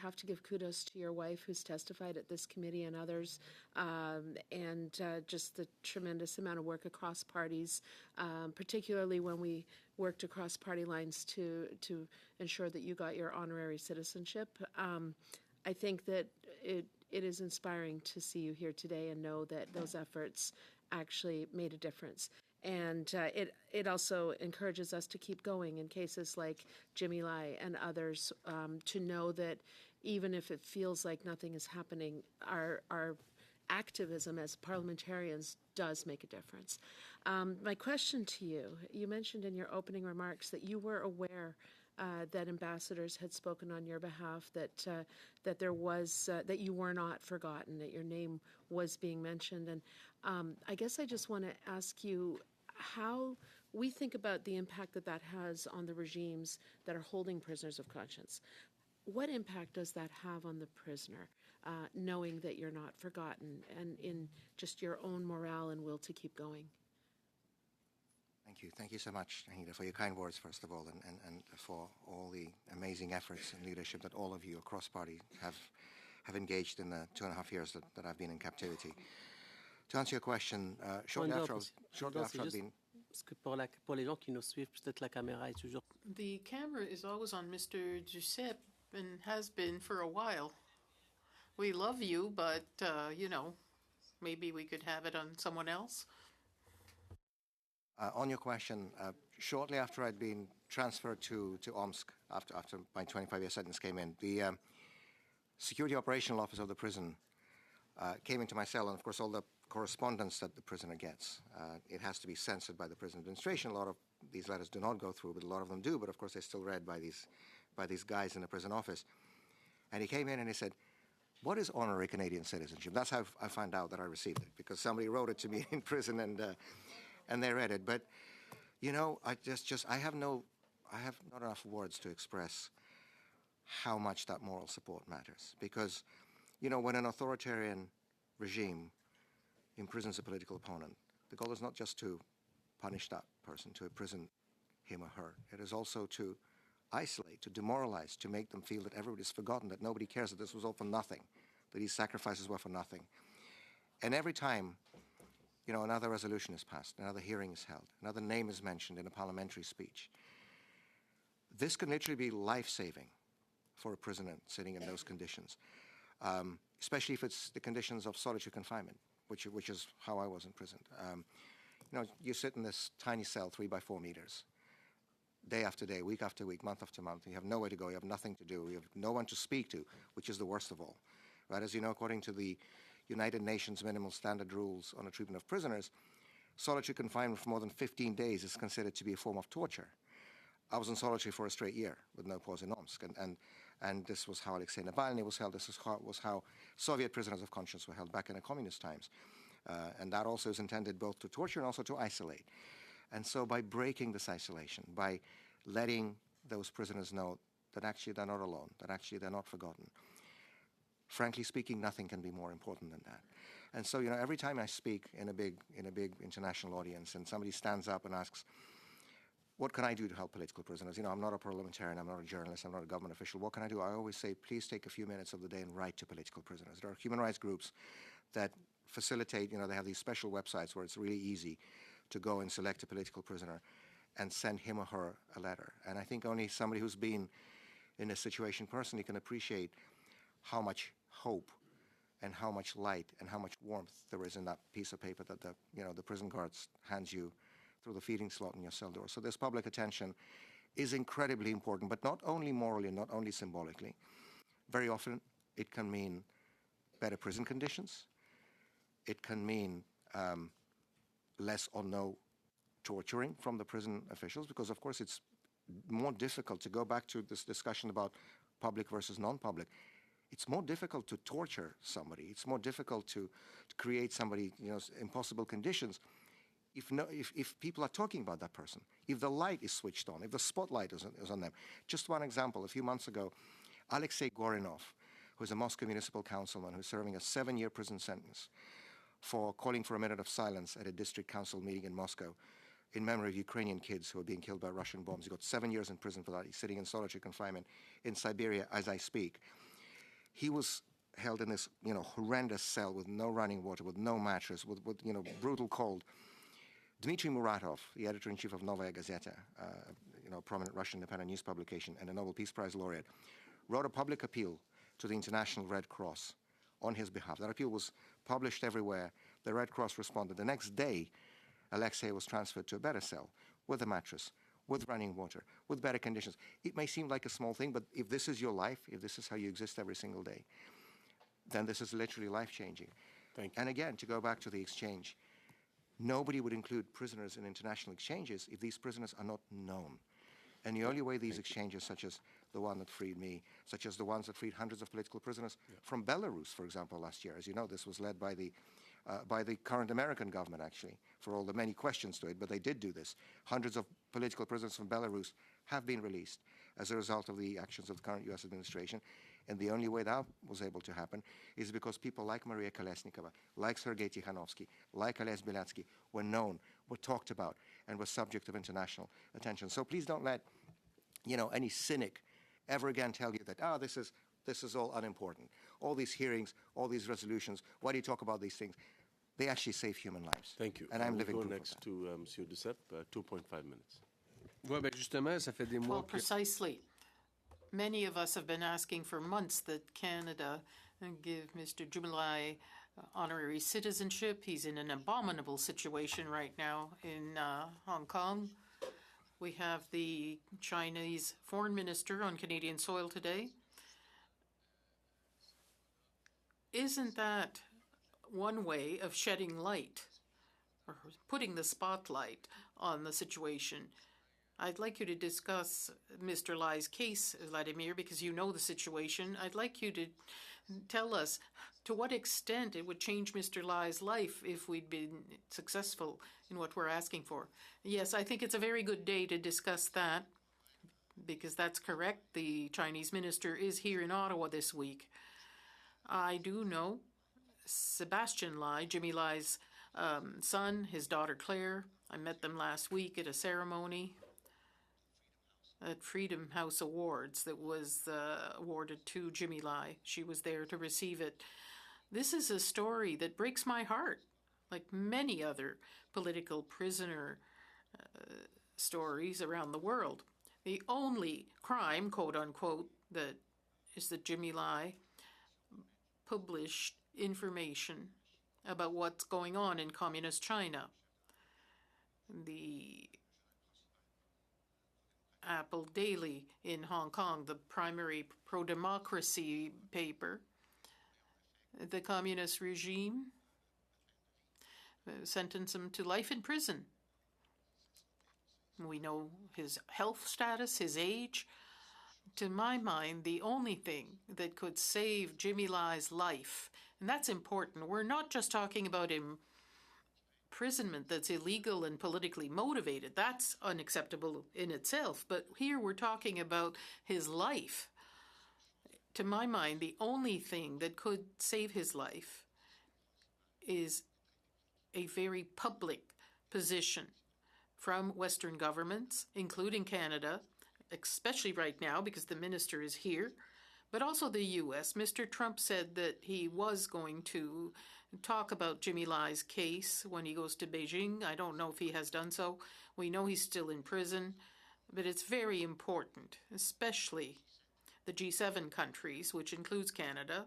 have to give kudos to your wife who's testified at this committee and others, and just the tremendous amount of work across parties, particularly when we worked across party lines to ensure that you got your honorary citizenship. I think that it is inspiring to see you here today and know that those efforts actually made a difference. And it also encourages us to keep going in cases like Jimmy Lai and others, to know that even if it feels like nothing is happening, our activism as parliamentarians does make a difference. My question to you, you mentioned in your opening remarks that you were aware that ambassadors had spoken on your behalf, that there was that you were not forgotten, that your name was being mentioned, and I guess I just want to ask you how we think about the impact that has on the regimes that are holding prisoners of conscience. What impact does that have on the prisoner, knowing that you're not forgotten, and in just your own morale and will to keep going? Thank you. Thank you so much, Anita, for your kind words, first of all, and for all the amazing efforts and leadership that all of you across party have engaged in the 2.5 years that I've been in captivity. To answer your question, shortly after I've been... The camera is always on Mr. Duceppe and has been for a while. We love you, but, maybe we could have it on someone else. On your question, shortly after I'd been transferred to Omsk, after my 25-year sentence came in, the security operational officer of the prison came into my cell, and of course all the correspondence that the prisoner gets, it has to be censored by the prison administration. A lot of these letters do not go through, but a lot of them do, but of course they're still read by these guys in the prison office. And he came in and he said, "What is honorary Canadian citizenship?" That's how I found out that I received it, because somebody wrote it to me in prison, and they read it. But I have not enough words to express how much that moral support matters. Because, when an authoritarian regime imprisons a political opponent, the goal is not just to punish that person, to imprison him or her. It is also to isolate, to demoralize, to make them feel that everybody's forgotten, that nobody cares, that this was all for nothing, that these sacrifices were for nothing. And every time another resolution is passed, another hearing is held, another name is mentioned in a parliamentary speech, this can literally be life-saving for a prisoner sitting in those conditions, especially if it's the conditions of solitary confinement, which is how I was imprisoned. You sit in this tiny cell, 3 by 4 meters, day after day, week after week, month after month. You have nowhere to go. You have nothing to do. You have no one to speak to, which is the worst of all. Right? As you know, according to the United Nations Minimal Standard Rules on the Treatment of Prisoners, solitary confinement for more than 15 days is considered to be a form of torture. I was in solitary for a straight year with no pause in Omsk, and this was how Alexei Navalny was held. This was how Soviet prisoners of conscience were held back in the communist times. And that also is intended both to torture and also to isolate. And so by breaking this isolation, by letting those prisoners know that actually they're not alone, that actually they're not forgotten, frankly speaking, nothing can be more important than that. And so, every time I speak in a big international audience and somebody stands up and asks, what can I do to help political prisoners? I'm not a parliamentarian, I'm not a journalist, I'm not a government official. What can I do? I always say, please take a few minutes of the day and write to political prisoners. There are human rights groups that facilitate, they have these special websites where it's really easy to go and select a political prisoner and send him or her a letter. And I think only somebody who's been in a situation personally can appreciate how much hope and how much light and how much warmth there is in that piece of paper that the prison guards hands you through the feeding slot in your cell door. So this public attention is incredibly important, but not only morally, not only symbolically. Very often it can mean better prison conditions. It can mean less or no torturing from the prison officials, because of course it's more difficult to go back to this discussion about public versus non-public. It's more difficult to torture somebody. It's more difficult to create somebody, impossible conditions if people are talking about that person, if the light is switched on, if the spotlight is on them. Just one example, a few months ago, Alexei Gorinov, who's a Moscow municipal councilman who's serving a 7-year prison sentence for calling for a minute of silence at a district council meeting in Moscow in memory of Ukrainian kids who are being killed by Russian bombs. He got 7 years in prison for that. He's sitting in solitary confinement in Siberia as I speak. He was held in this, horrendous cell with no running water, with no mattress, with brutal cold. Dmitry Muratov, the editor-in-chief of Novaya Gazeta, a prominent Russian independent news publication and a Nobel Peace Prize laureate, wrote a public appeal to the International Red Cross on his behalf. That appeal was published everywhere. The Red Cross responded. The next day, Alexei was transferred to a better cell with a mattress, with running water, with better conditions. It may seem like a small thing, but if this is your life, if this is how you exist every single day, then this is literally life-changing. Thank you. And again, to go back to the exchange, nobody would include prisoners in international exchanges if these prisoners are not known. And the only way these exchanges, such as the one that freed me, such as the ones that freed hundreds of political prisoners from Belarus, for example, last year. As you know, this was led by the current American government, actually, for all the many questions to it, but they did do this. Hundreds of political prisoners from Belarus have been released as a result of the actions of the current U.S. administration. And the only way that was able to happen is because people like Maria Kolesnikova, like Sergei Tikhanovsky, like Ales Bialyatsky were known, were talked about, and were subject of international attention. So please don't let, any cynic ever again tell you that, this is all unimportant. All these hearings, all these resolutions, why do you talk about these things? They actually save human lives. Thank you. And I'm we'll living go proof next of that. to Monsieur Duceppe, 2.5 minutes. Ouais, ben justement, ça fait des mois Well, precisely. Many of us have been asking for months that Canada give Mr. Jumilai honorary citizenship. He's in an abominable situation right now in Hong Kong. We have the Chinese foreign minister on Canadian soil today. Isn't that one way of shedding light or putting the spotlight on the situation? I'd like you to discuss Mr. Lai's case, Vladimir, because you know the situation. I'd like you to tell us to what extent it would change Mr. Lai's life if we'd been successful in what we're asking for. Yes, I think it's a very good day to discuss that, because that's correct. The Chinese minister is here in Ottawa this week. I do know Sebastian Lai, Jimmy Lai's son, his daughter Claire. I met them last week at a ceremony at Freedom House Awards that was awarded to Jimmy Lai. She was there to receive it. This is a story that breaks my heart, like many other political prisoner stories around the world. The only crime, quote unquote, that is that Jimmy Lai published information about what's going on in communist China. The Apple Daily in Hong Kong, the primary pro-democracy paper, the communist regime sentenced him to life in prison. We know his health status, his age. To my mind, the only thing that could save Jimmy Lai's life, and that's important, we're not just talking about imprisonment that's illegal and politically motivated. That's unacceptable in itself. But here we're talking about his life. To my mind, the only thing that could save his life is a very public position from Western governments, including Canada, especially right now because the minister is here, but also the U.S. Mr. Trump said that he was going to talk about Jimmy Lai's case when he goes to Beijing. I don't know if he has done so. We know he's still in prison, but it's very important, especially the G7 countries, which includes Canada,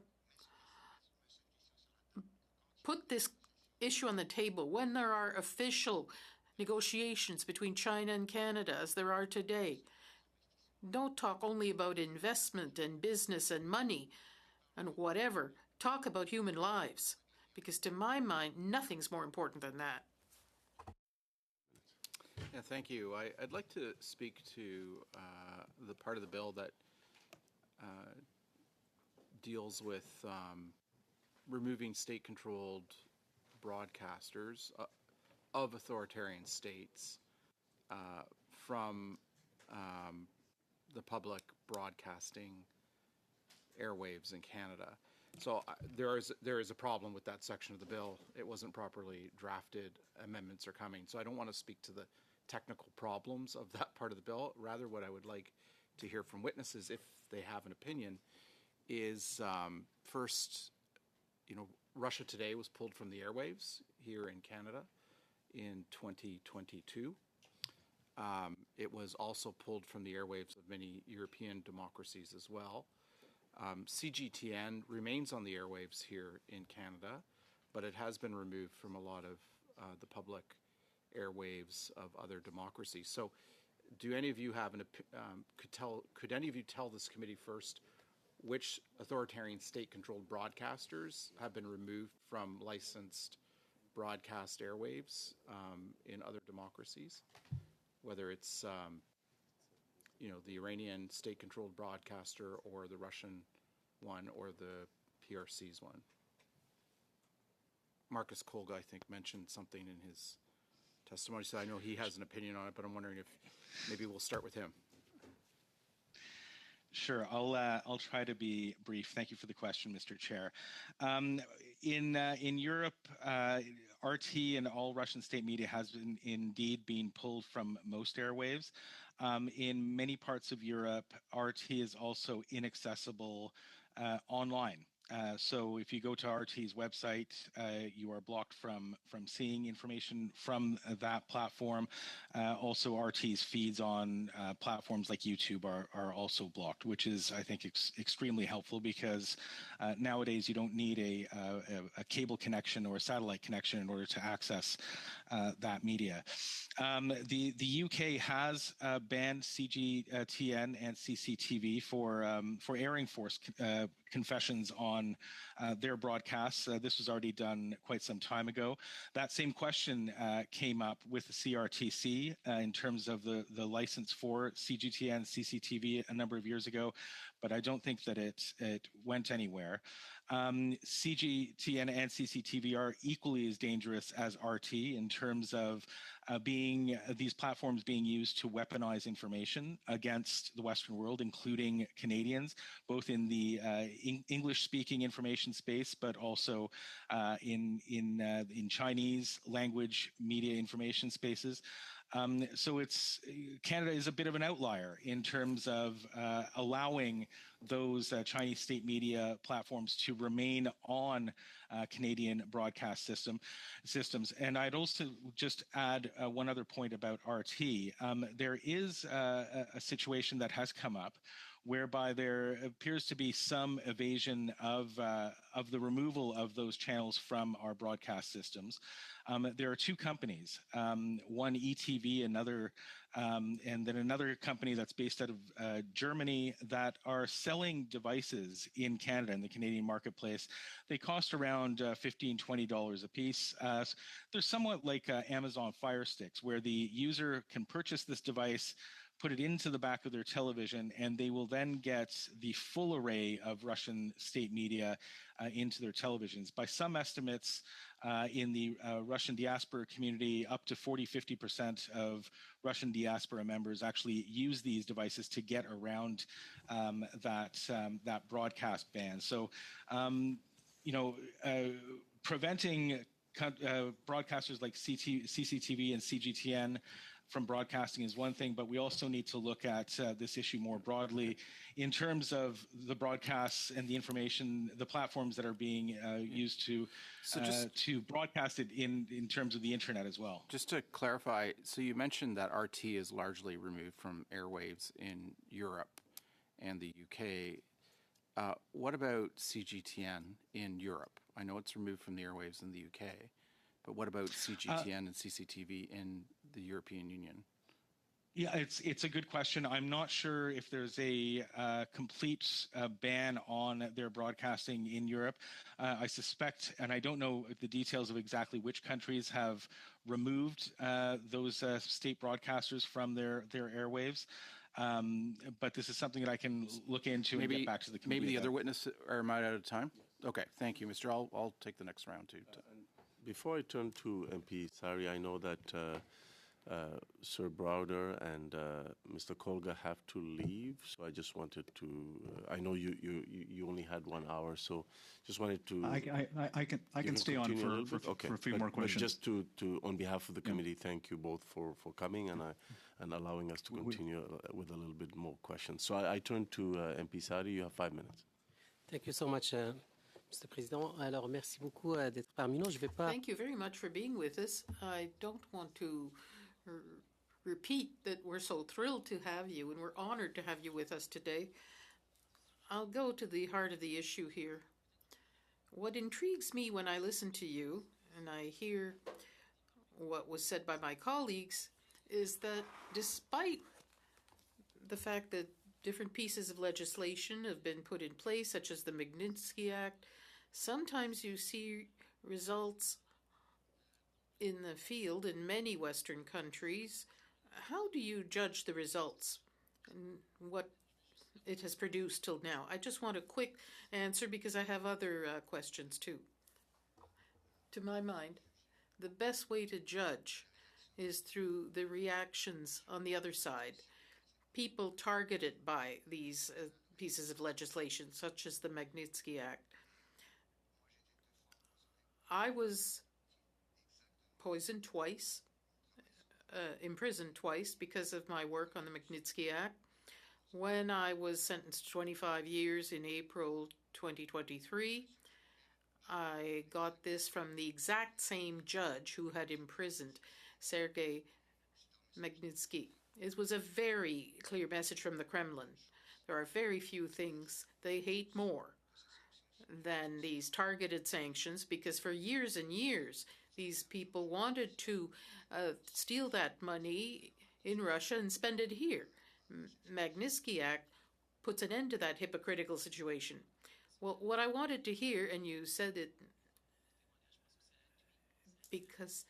put this issue on the table when there are official negotiations between China and Canada, as there are today. Don't talk only about investment and business and money and whatever. Talk about human lives, because to my mind, nothing's more important than that. Yeah, thank you. I'd like to speak to the part of the bill that deals with removing state-controlled broadcasters of authoritarian states from the public broadcasting airwaves in Canada. So there is a problem with that section of the bill. It wasn't properly drafted. Amendments are coming. So I don't want to speak to the technical problems of that part of the bill. Rather, what I would like to hear from witnesses, if they have an opinion, is first, Russia Today was pulled from the airwaves here in Canada in 2022. It was also pulled from the airwaves of many European democracies as well. CGTN remains on the airwaves here in Canada, but it has been removed from a lot of the public airwaves of other democracies. So, do any of you have could any of you tell this committee first which authoritarian state-controlled broadcasters have been removed from licensed broadcast airwaves in other democracies, whether it's the Iranian state-controlled broadcaster or the Russian one or the PRC's one? Marcus Kolga, I think, mentioned something in his testimony, so I know he has an opinion on it, but I'm wondering if maybe we'll start with him. Sure, I'll try to be brief. Thank you for the question, Mr. Chair. In Europe, RT and all Russian state media has indeed been pulled from most airwaves. In many parts of Europe, RT is also inaccessible online. So if you go to RT's website, you are blocked from seeing information from that platform. Also, RT's feeds on platforms like YouTube are also blocked, which is, I think, extremely helpful because nowadays you don't need a cable connection or a satellite connection in order to access that media. The UK has banned CGTN and CCTV for airing forced confessions on their broadcasts. This was already done quite some time ago. That same question came up with the CRTC in terms of the license for CGTN and CCTV a number of years ago, but I don't think that it went anywhere. CGTN and CCTV are equally as dangerous as RT in terms of these platforms being used to weaponize information against the Western world, including Canadians, both in the English-speaking information space, but also in Chinese language media information spaces. So Canada is a bit of an outlier in terms of allowing those Chinese state media platforms to remain on Canadian broadcast systems. And I'd also just add one other point about RT. There is a situation that has come up whereby there appears to be some evasion of the removal of those channels from our broadcast systems. There are two companies, one ETV, another, and then another company that's based out of Germany that are selling devices in Canada, in the Canadian marketplace. They cost around $15, $20 a piece. They're somewhat like Amazon Fire Sticks, where the user can purchase this device, put it into the back of their television, and they will then get the full array of Russian state media into their televisions. By some estimates, in the Russian diaspora community, up to 40–50% of Russian diaspora members actually use these devices to get around that broadcast ban. So, preventing broadcasters like CCTV and CGTN from broadcasting is one thing, but we also need to look at this issue more broadly in terms of the broadcasts and the information, the platforms that are being used to broadcast it in terms of the internet as well. Just to clarify, so you mentioned that RT is largely removed from airwaves in Europe and the UK. What about CGTN in Europe? I know it's removed from the airwaves in the UK, but what about CGTN and CCTV in the European Union? Yeah, it's a good question. I'm not sure if there's a complete ban on their broadcasting in Europe. I suspect, and I don't know the details of exactly which countries have removed those state broadcasters from their airwaves. But this is something that I can look into and get back to the committee. Maybe the other witness, or am I out of time? Okay, thank you, Mr. I'll take the next round too. Before I turn to MP Sari, I know that Sir Browder and Mr. Kolga have to leave, so I just wanted to. I know you only had 1 hour, so just wanted to. I can stay on for a few more questions. But just to on behalf of the committee, thank you both for coming and allowing us to continue with a little bit more questions. So I turn to MP Sadi. You have 5 minutes. Thank you so much, Mr. Président. Alors, merci beaucoup d'être parmi nous. Je vais pas. Thank you very much for being with us. I don't want to repeat that we're so thrilled to have you and we're honored to have you with us today. I'll go to the heart of the issue here. What intrigues me when I listen to you and I hear what was said by my colleagues is that despite the fact that different pieces of legislation have been put in place, such as the Magnitsky Act, sometimes you see results in the field in many Western countries. How do you judge the results and what it has produced till now? I just want a quick answer because I have other questions too. To my mind, the best way to judge is through the reactions on the other side. People targeted by these pieces of legislation, such as the Magnitsky Act. I was poisoned twice, imprisoned twice because of my work on the Magnitsky Act. When I was sentenced to 25 years in April 2023, I got this from the exact same judge who had imprisoned Sergei Magnitsky. It was a very clear message from the Kremlin. There are very few things they hate more than these targeted sanctions, because for years and years, these people wanted to steal that money in Russia and spend it here. Magnitsky Act puts an end to that hypocritical situation. Well, what I wanted to hear, and you said it because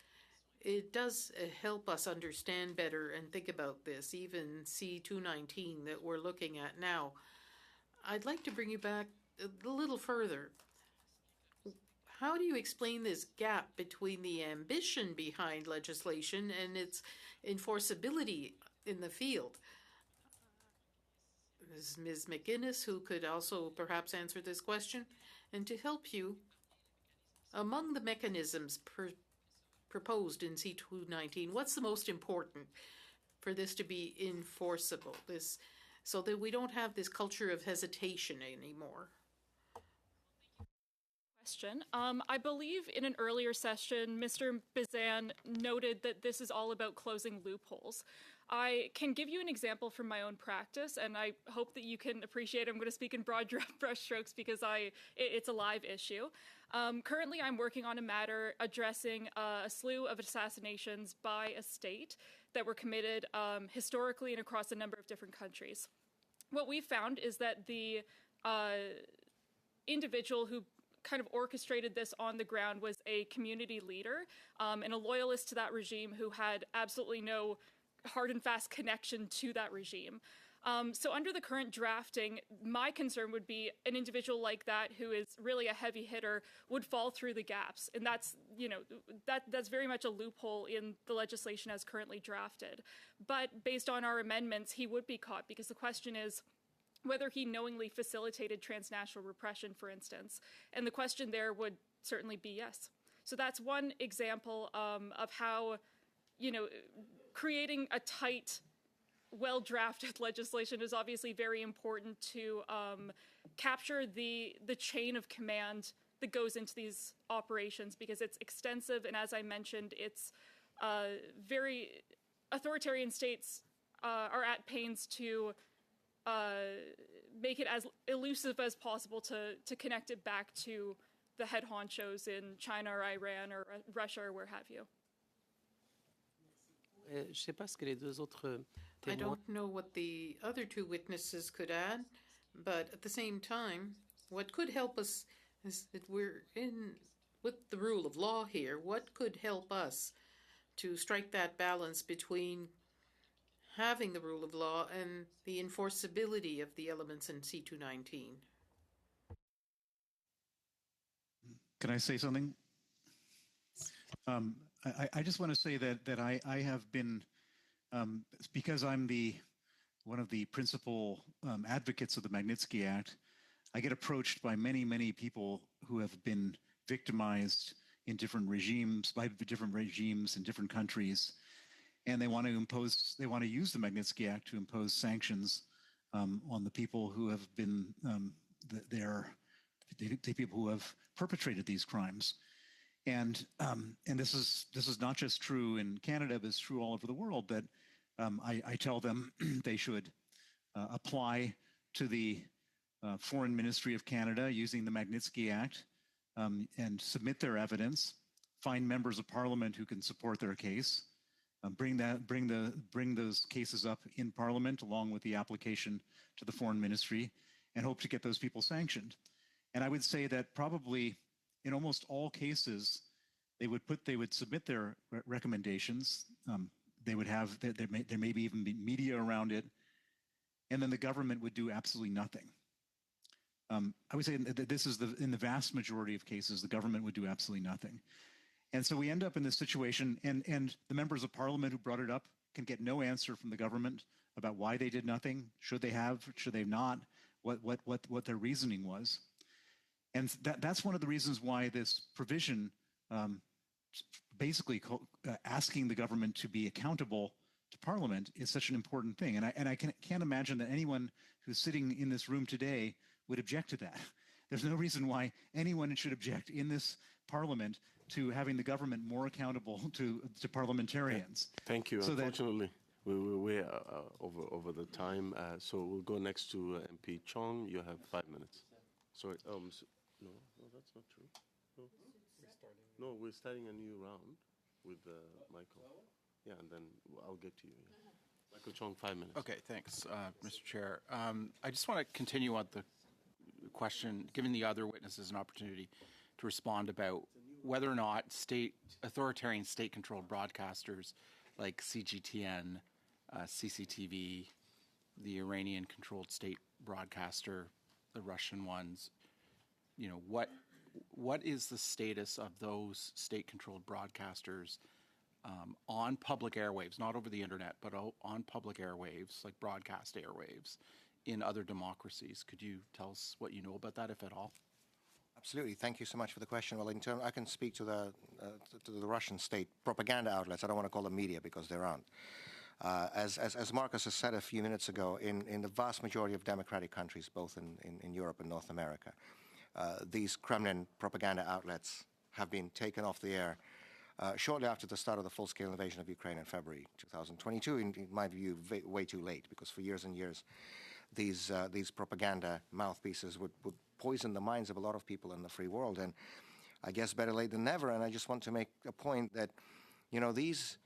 it does help us understand better and think about this, even C-219 that we're looking at now. I'd like to bring you back a little further. How do you explain this gap between the ambition behind legislation and its enforceability in the field? Ms. McGuinness, who could also perhaps answer this question. And to help you, among the mechanisms proposed in C-219, what's the most important for this to be enforceable, so that we don't have this culture of hesitation anymore? I believe in an earlier session, Mr. Bizan noted that this is all about closing loopholes. I can give you an example from my own practice, and I hope that you can appreciate I'm going to speak in broad brushstrokes because it's a live issue. Currently, I'm working on a matter addressing a slew of assassinations by a state that were committed historically and across a number of different countries. What we found is that the individual who kind of orchestrated this on the ground was a community leader and a loyalist to that regime who had absolutely no hard and fast connection to that regime. So under the current drafting, my concern would be an individual like that who is really a heavy hitter would fall through the gaps. And that's, that's very much a loophole in the legislation as currently drafted. But based on our amendments, he would be caught, because the question is whether he knowingly facilitated transnational repression, for instance. And the question there would certainly be yes. So that's one example of how, creating a tight, well-drafted legislation is obviously very important to capture the chain of command that goes into these operations, because it's extensive, and as I mentioned, it's very authoritarian states are at pains to make it as elusive as possible to connect it back to the head honchos in China or Iran or Russia or where have you. I don't know what the other two witnesses could add, but at the same time, what could help us is that we're with the rule of law here. What could help us to strike that balance between having the rule of law and the enforceability of the elements in C-219? Can I say something? I just want to say that I have been It's because I'm one of the principal advocates of the Magnitsky Act. I get approached by many, many people who have been victimized in different regimes, by different regimes in different countries, and they want to use the Magnitsky Act to impose sanctions on the people who have been the people who have perpetrated these crimes. And this is not just true in Canada, but it's true all over the world, that I tell them they should apply to the Foreign Ministry of Canada using the Magnitsky Act and submit their evidence, find members of Parliament who can support their case, bring those cases up in Parliament along with the application to the Foreign Ministry, and hope to get those people sanctioned. And I would say that probably in almost all cases, they would submit their recommendations. There may be even be media around it, and then the government would do absolutely nothing. I would say that this is in the vast majority of cases, the government would do absolutely nothing. And so we end up in this situation, and the members of Parliament who brought it up can get no answer from the government about why they did nothing. Should they have? Should they not? What their reasoning was. And that's one of the reasons why this provision, basically asking the government to be accountable to Parliament, is such an important thing. And I can't imagine that anyone who's sitting in this room today would object to that. There's no reason why anyone should object in this Parliament to having the government more accountable to parliamentarians. Thank you. So unfortunately, we're over the time. So we'll go next to MP Chong. You have 5 minutes. Sorry. No, that's not true. No, we're starting a new round with Michael. Yeah, and then I'll get to you. Yeah. Michael Chong, 5 minutes. Okay, thanks, Mr. Chair. I just want to continue on the question, giving the other witnesses an opportunity to respond about whether or not authoritarian state-controlled broadcasters like CGTN, CCTV, the Iranian-controlled state broadcaster, the Russian ones, what is the status of those state-controlled broadcasters on public airwaves, not over the internet, but on public airwaves, like broadcast airwaves, in other democracies? Could you tell us what you know about that, if at all? Absolutely. Thank you so much for the question. Well, I can speak to the Russian state propaganda outlets. I don't want to call them media because there aren't. As Marcus has said a few minutes ago, in the vast majority of democratic countries, both in Europe and North America, these Kremlin propaganda outlets have been taken off the air shortly after the start of the full-scale invasion of Ukraine in February 2022. In my view, way too late, because for years and years, these propaganda mouthpieces would poison the minds of a lot of people in the free world. And I guess better late than never. And I just want to make a point that, these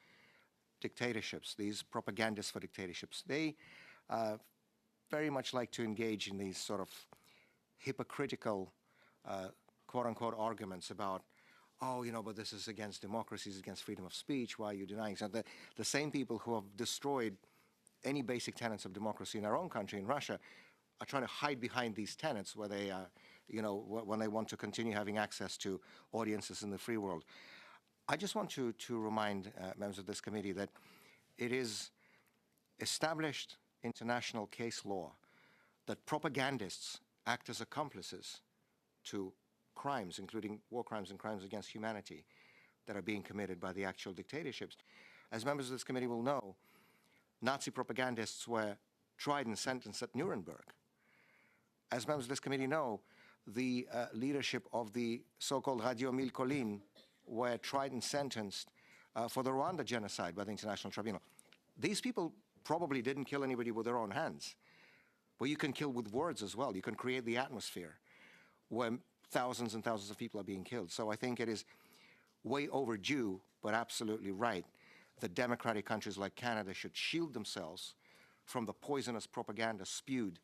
dictatorships, these propagandists for dictatorships, they very much like to engage in these sort of hypocritical, quote-unquote, arguments about, but this is against democracy, it's against freedom of speech, why are you denying? So the same people who have destroyed any basic tenets of democracy in our own country, in Russia, are trying to hide behind these tenets where they, when they want to continue having access to audiences in the free world. I just want to remind members of this committee that it is established international case law that propagandists act as accomplices to crimes, including war crimes and crimes against humanity, that are being committed by the actual dictatorships. As members of this committee will know, Nazi propagandists were tried and sentenced at Nuremberg. As members of this committee know, the leadership of the so-called Radio Mille Collines were tried and sentenced for the Rwanda genocide by the International Tribunal. These people probably didn't kill anybody with their own hands, but you can kill with words as well. You can create the atmosphere where thousands and thousands of people are being killed. So I think it is way overdue, but absolutely right, that democratic countries like Canada should shield themselves from the poisonous propaganda spewed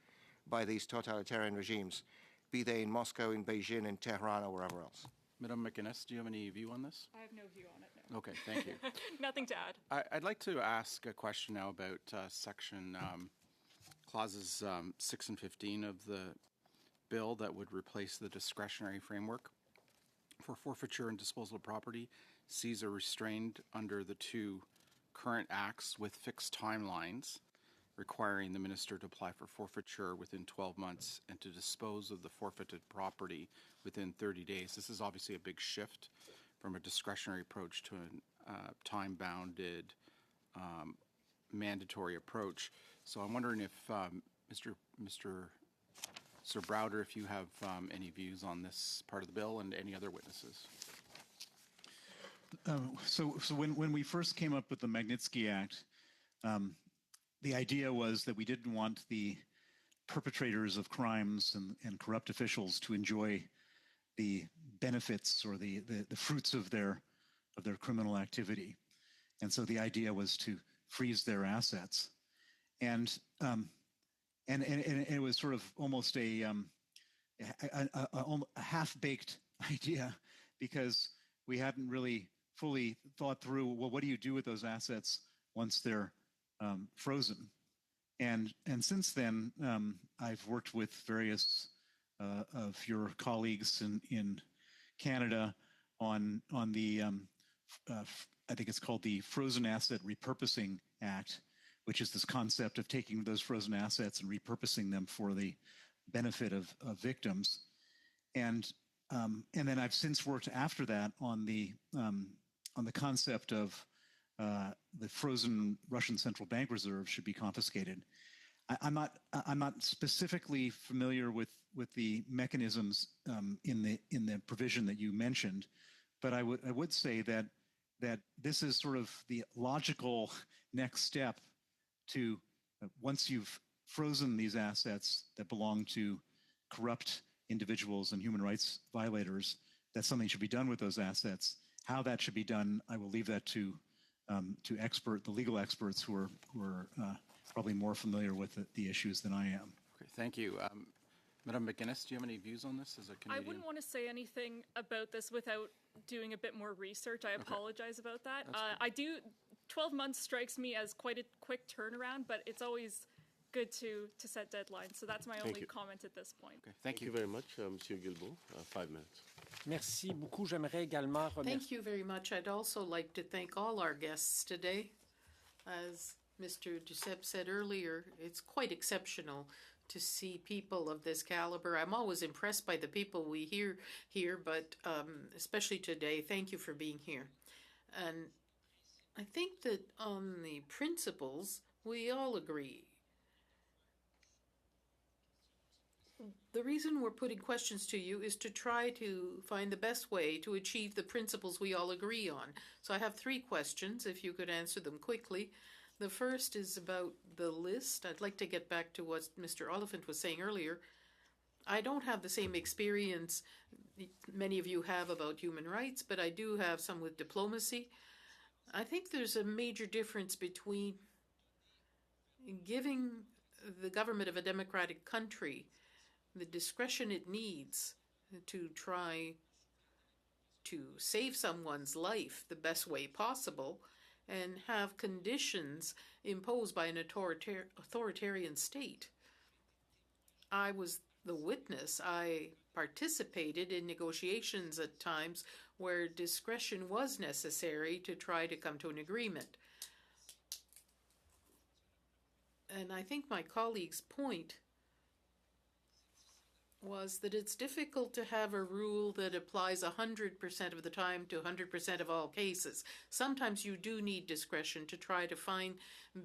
by these totalitarian regimes, be they in Moscow, in Beijing, in Tehran, or wherever else. Madam McInnes, do you have any view on this? I have no view on it, no. Okay, thank you. Nothing to add. I'd like to ask a question now about clauses 6 and 15 of the bill that would replace the discretionary framework for forfeiture and disposal of property, seized or restrained under the two current acts with fixed timelines requiring the minister to apply for forfeiture within 12 months and to dispose of the forfeited property within 30 days. This is obviously a big shift from a discretionary approach to a time-bounded mandatory approach. So I'm wondering if Mr. Sir Browder, if you have any views on this part of the bill and any other witnesses. So when we first came up with the Magnitsky Act, the idea was that we didn't want the perpetrators of crimes and corrupt officials to enjoy the benefits or the fruits of their criminal activity. And so the idea was to freeze their assets. And it was sort of almost a half-baked idea, because we hadn't really fully thought through, well, what do you do with those assets once they're frozen? And since then, I've worked with various of your colleagues in Canada on the I think it's called the Frozen Asset Repurposing Act, which is this concept of taking those frozen assets and repurposing them for the benefit of victims. And then I've since worked after that on the concept of the frozen Russian central bank reserves should be confiscated. I'm not specifically familiar with the mechanisms in the provision that you mentioned, but I would say that this is sort of the logical next step to once you've frozen these assets that belong to corrupt individuals and human rights violators, that something should be done with those assets. How that should be done, I will leave that to the legal experts who are probably more familiar with the issues than I am. Okay, thank you. Madam McGuinness, do you have any views on this as a Canadian? I wouldn't want to say anything about this without doing a bit more research. I apologize about that. I do. 12 months strikes me as quite a quick turnaround, but it's always good to set deadlines. So that's my only comment at this point. Okay, thank you very much, Monsieur Guilbeault. 5 minutes. Merci beaucoup. J'aimerais également remercier. Thank you very much. I'd also like to thank all our guests today. As Mr. Duceppe said earlier, it's quite exceptional to see people of this caliber. I'm always impressed by the people we hear here, but especially today, thank you for being here. And I think that on the principles, we all agree. The reason we're putting questions to you is to try to find the best way to achieve the principles we all agree on. So I have 3 questions, if you could answer them quickly. The first is about the list. I'd like to get back to what Mr. Oliphant was saying earlier. I don't have the same experience many of you have about human rights, but I do have some with diplomacy. I think there's a major difference between giving the government of a democratic country the discretion it needs to try to save someone's life the best way possible and have conditions imposed by an authoritarian state. I was the witness. I participated in negotiations at times where discretion was necessary to try to come to an agreement. And I think my colleague's point was that it's difficult to have a rule that applies 100% of the time to 100% of all cases. Sometimes you do need discretion to try to find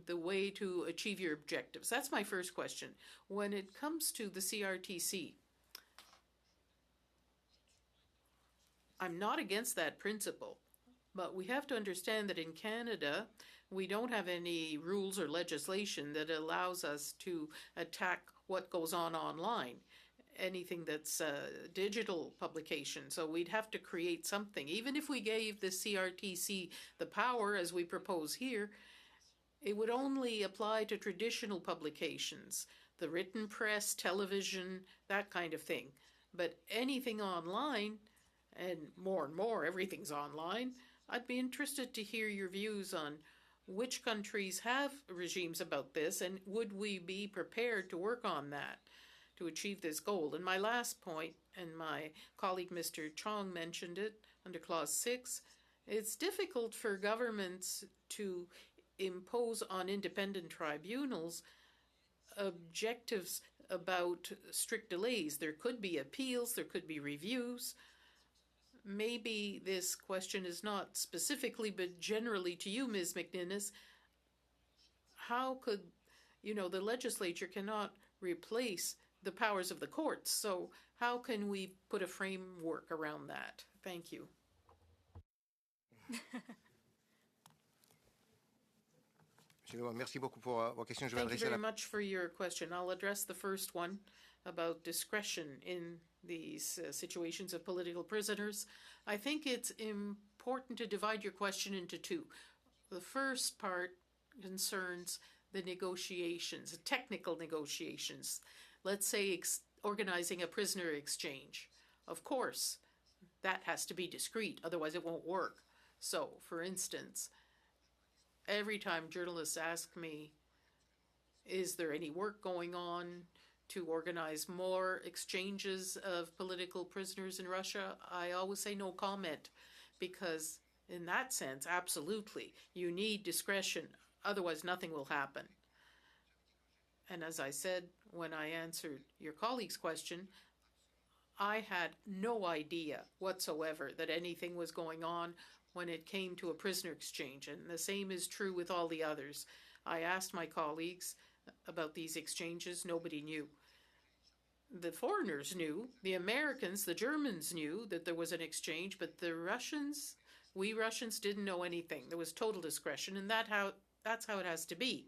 the way to achieve your objectives. That's my first question. When it comes to the CRTC, I'm not against that principle, but we have to understand that in Canada, we don't have any rules or legislation that allows us to attack what goes on online. Anything that's digital publication. So we'd have to create something. Even if we gave the CRTC the power, as we propose here, it would only apply to traditional publications, the written press, television, that kind of thing. But anything online, and more, everything's online, I'd be interested to hear your views on which countries have regimes about this, and would we be prepared to work on that to achieve this goal. And my last point, and my colleague Mr. Chong mentioned it under Clause 6, it's difficult for governments to impose on independent tribunals objectives about strict delays. There could be appeals, there could be reviews. Maybe this question is not specifically, but generally to you, Ms. McInnes. How could, the legislature cannot replace the powers of the courts. So how can we put a framework around that? Thank you. Merci beaucoup pour vos questions. Thank you very much for your question. I'll address the first one about discretion in these situations of political prisoners. I think it's important to divide your question into two. The first part concerns the negotiations, technical negotiations. Let's say organizing a prisoner exchange. Of course, that has to be discreet, otherwise it won't work. So, for instance, every time journalists ask me, is there any work going on to organize more exchanges of political prisoners in Russia? I always say no comment, because in that sense, absolutely, you need discretion, otherwise nothing will happen. And as I said when I answered your colleague's question, I had no idea whatsoever that anything was going on when it came to a prisoner exchange, and the same is true with all the others. I asked my colleagues about these exchanges, nobody knew. The foreigners knew, the Americans, the Germans knew that there was an exchange, but the Russians, we Russians didn't know anything. There was total discretion, and that's how it has to be.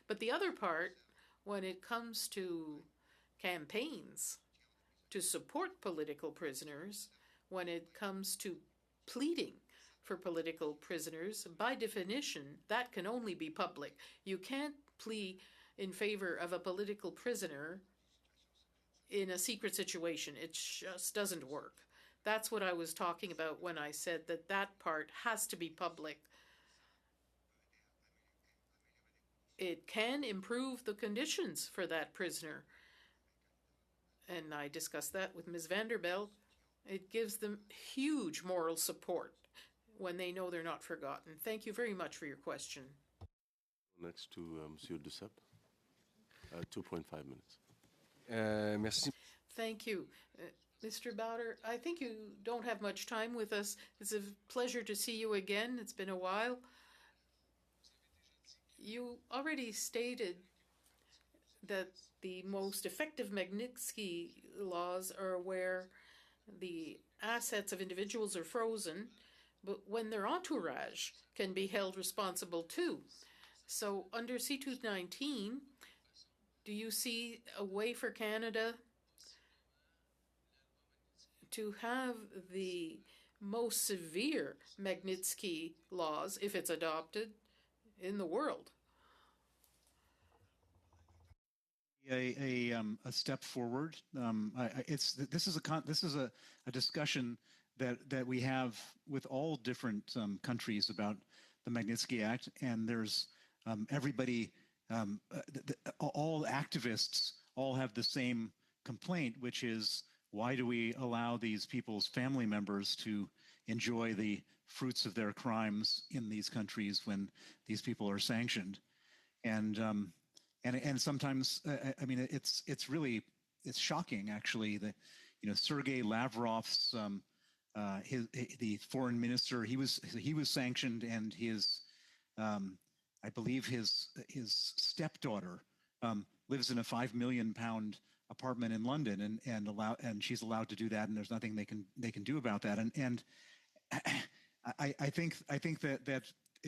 But the other part, when it comes to campaigns to support political prisoners, when it comes to pleading for political prisoners, by definition, that can only be public. You can't plea in favor of a political prisoner in a secret situation. It just doesn't work. That's what I was talking about when I said that that part has to be public. It can improve the conditions for that prisoner. And I discussed that with Ms. Vanderbilt. It gives them huge moral support when they know they're not forgotten. Thank you very much for your question. Next to Monsieur Duceppe. 2.5 minutes. Merci. Thank you. Mr. Bowder, I think you don't have much time with us. It's a pleasure to see you again. It's been a while. You already stated that the most effective Magnitsky laws are where the assets of individuals are frozen, but when their entourage can be held responsible too. So under C-219, do you see a way for Canada to have the most severe Magnitsky laws, if it's adopted, in the world? A step forward. This is a discussion that we have with all different countries about the Magnitsky Act, and there's everybody, all activists all have the same complaint, which is, why do we allow these people's family members to enjoy the fruits of their crimes in these countries when these people are sanctioned? And sometimes, I mean, it's really shocking, actually, that, Sergei Lavrov's the foreign minister, he was sanctioned, and his I believe his stepdaughter lives in a £5 million apartment in London, and she's allowed to do that, and there's nothing they can do about that. And I think that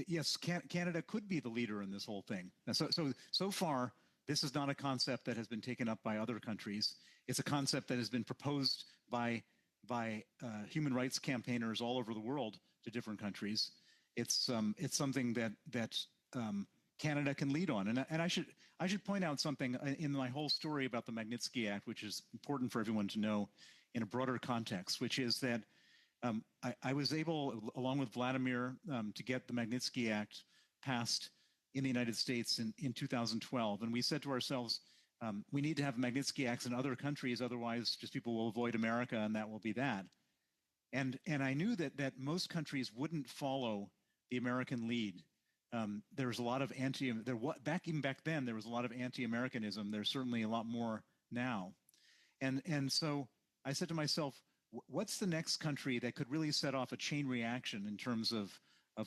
yes, Canada could be the leader in this whole thing. So far, this is not a concept that has been taken up by other countries. It's a concept that has been proposed by human rights campaigners all over the world to different countries. It's something that Canada can lead on. And I should point out something in my whole story about the Magnitsky Act, which is important for everyone to know in a broader context, which is that I was able, along with Vladimir, to get the Magnitsky Act passed in the United States in 2012. And we said to ourselves, we need to have Magnitsky Acts in other countries, otherwise just people will avoid America, and that will be that. And I knew that most countries wouldn't follow the American lead. there was a lot of even back then there was a lot of anti-Americanism. There's certainly a lot more now, and so I said to myself, what's the next country that could really set off a chain reaction in terms of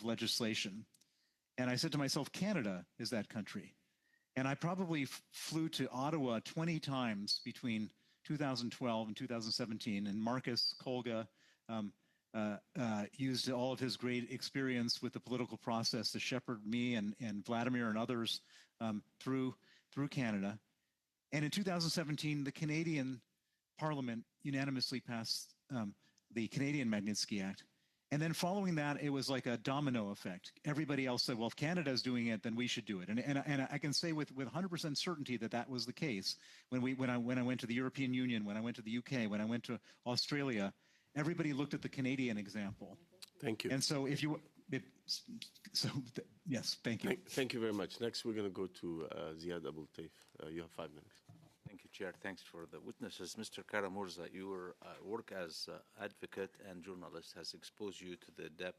legislation? And I said to myself, Canada is that country. And I probably flew to Ottawa 20 times between 2012 and 2017. And Marcus Kolga used all of his great experience with the political process to shepherd me and Vladimir and others through Canada. And in 2017, the Canadian Parliament unanimously passed the Canadian Magnitsky Act. And then following that, it was like a domino effect. Everybody else said, well, if Canada is doing it, then we should do it. And I can say with 100% certainty that was the case. When I went to the European Union, when I went to the UK, when I went to Australia, everybody looked at the Canadian example. Thank you. And so yes, thank you. Thank you very much. Next, we're going to go to Ziad Abul Taif. You have 5 minutes. Thank you, Chair. Thanks for the witnesses. Mr. Karamurza, your work as advocate and journalist has exposed you to the depth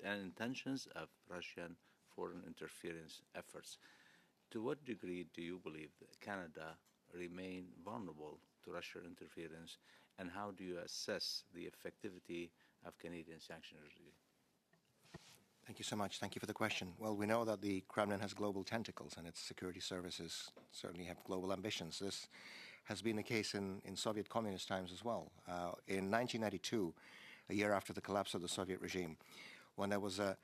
and intentions of Russian foreign interference efforts. To what degree do you believe that Canada remain vulnerable to Russian interference, and how do you assess the effectivity of Canadian sanctions regime? Thank you so much. Thank you for the question. Well, we know that the Kremlin has global tentacles and its security services certainly have global ambitions. This has been the case in Soviet communist times as well. In 1992, a year after the collapse of the Soviet regime, when there was a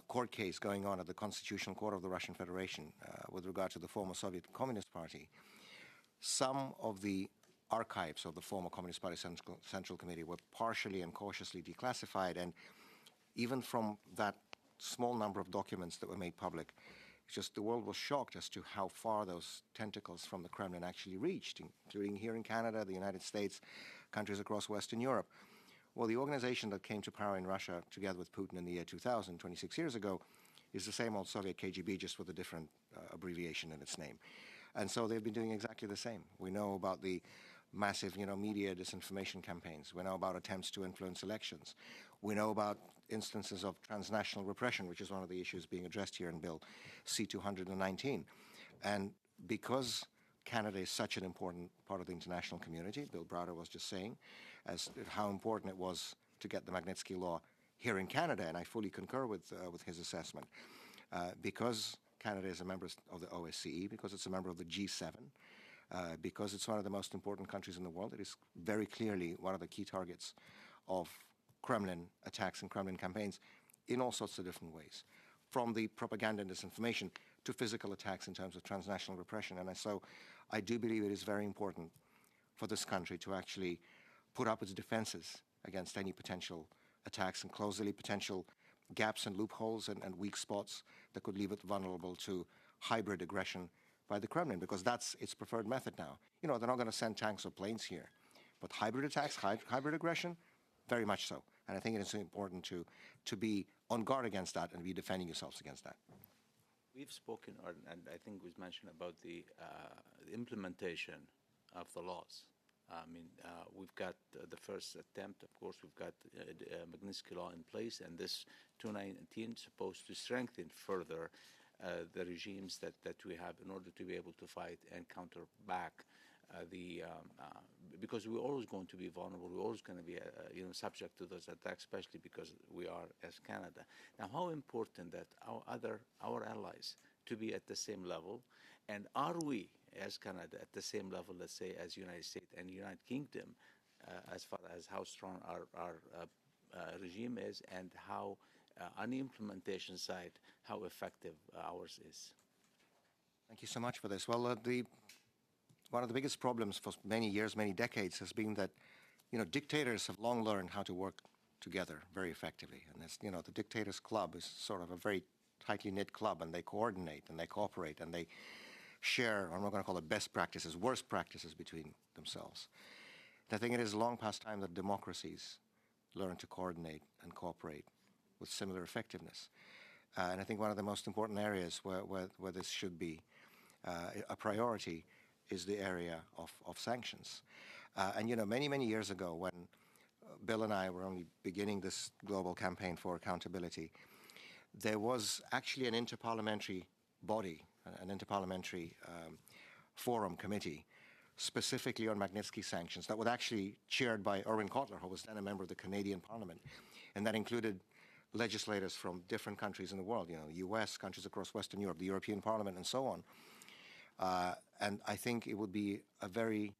court case going on at the Constitutional Court of the Russian Federation with regard to the former Soviet Communist Party, some of the archives of the former Communist Party Central Committee were partially and cautiously declassified, and even from that small number of documents that were made public, just the world was shocked as to how far those tentacles from the Kremlin actually reached, including here in Canada, the United States, countries across Western Europe. Well, the organization that came to power in Russia together with Putin in the year 2000, 26 years ago, is the same old Soviet KGB, just with a different abbreviation in its name. And so they've been doing exactly the same. We know about the massive, media disinformation campaigns. We know about attempts to influence elections. We know about instances of transnational repression, which is one of the issues being addressed here in Bill C-219. And because Canada is such an important part of the international community, Bill Browder was just saying, as how important it was to get the Magnitsky Law here in Canada, and I fully concur with his assessment. Because Canada is a member of the OSCE, because it's a member of the G7, because it's one of the most important countries in the world, it is very clearly one of the key targets of Kremlin attacks and Kremlin campaigns in all sorts of different ways, from the propaganda and disinformation to physical attacks in terms of transnational repression. And so I do believe it is very important for this country to actually put up its defenses against any potential attacks and close any potential gaps and loopholes and weak spots that could leave it vulnerable to hybrid aggression by the Kremlin, because that's its preferred method now. They're not going to send tanks or planes here, but hybrid attacks, hybrid aggression, very much so. And I think it is important to be on guard against that and be defending yourselves against that. We've spoken, and I think it was mentioned about the implementation of the laws. We've got the first attempt, of course, we've got Magnitsky Law in place, and this 219 is supposed to strengthen further the regimes that we have in order to be able to fight and counter back because we're always going to be vulnerable. We're always going to be subject to those attacks, especially because we are as Canada. Now, how important that our allies to be at the same level, and are we as Canada at the same level, let's say, as United States and United Kingdom, as far as how strong our regime is, and how on the implementation side, how effective ours is? Thank you so much for this. Well, one of the biggest problems for many years, many decades, has been that, dictators have long learned how to work together very effectively. And this, the Dictators Club is sort of a very tightly knit club, and they coordinate and they cooperate and they share, I'm not going to call it best practices, worst practices between themselves. And I think it is long past time that democracies learn to coordinate and cooperate with similar effectiveness. And I think one of the most important areas where this should be a priority is the area of sanctions. And many years ago, when Bill and I were only beginning this global campaign for accountability, there was actually an interparliamentary body, an interparliamentary forum committee, specifically on Magnitsky sanctions, that was actually chaired by Irwin Cotler, who was then a member of the Canadian Parliament, and that included legislators from different countries in the world, the US, countries across Western Europe, the European Parliament, and so on. And I think it would be a very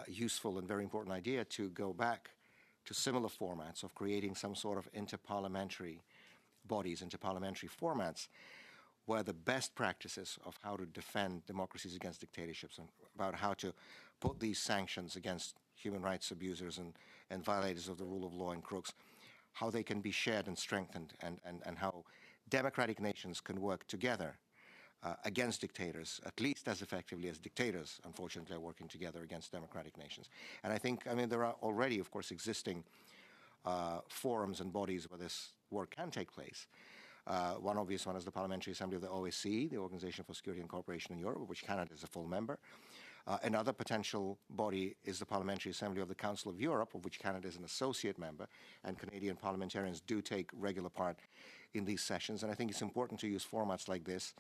useful and very important idea to go back to similar formats of creating some sort of interparliamentary bodies, interparliamentary formats, where the best practices of how to defend democracies against dictatorships and about how to put these sanctions against human rights abusers and violators of the rule of law and crooks, how they can be shared and strengthened, and how democratic nations can work together against dictators, at least as effectively as dictators, unfortunately, are working together against democratic nations. And I think, there are already, of course, existing forums and bodies where this work can take place. One obvious one is the Parliamentary Assembly of the OSCE, the Organization for Security and Cooperation in Europe, of which Canada is a full member. Another potential body is the Parliamentary Assembly of the Council of Europe, of which Canada is an associate member, and Canadian parliamentarians do take regular part in these sessions. And I think it's important to use formats like this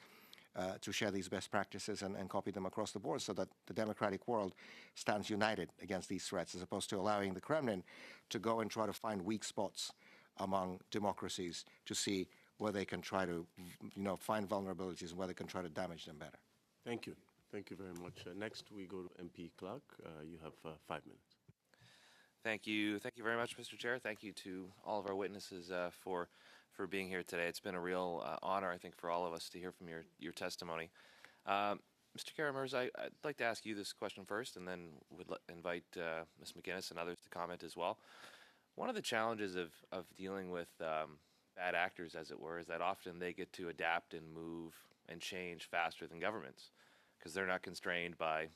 to share these best practices and copy them across the board so that the democratic world stands united against these threats, as opposed to allowing the Kremlin to go and try to find weak spots among democracies to see where they can try to, find vulnerabilities and where they can try to damage them better. Thank you. Thank you very much. Next, we go to MP Clark. You have 5 minutes. Thank you. Thank you very much, Mr. Chair. Thank you to all of our witnesses for being here today. It's been a real honor, I think, for all of us to hear from your testimony. Mr. Karamers, I'd like to ask you this question first, and then would invite Ms. McGuinness and others to comment as well. One of the challenges of dealing with bad actors, as it were, is that often they get to adapt and move and change faster than governments, because they're not constrained by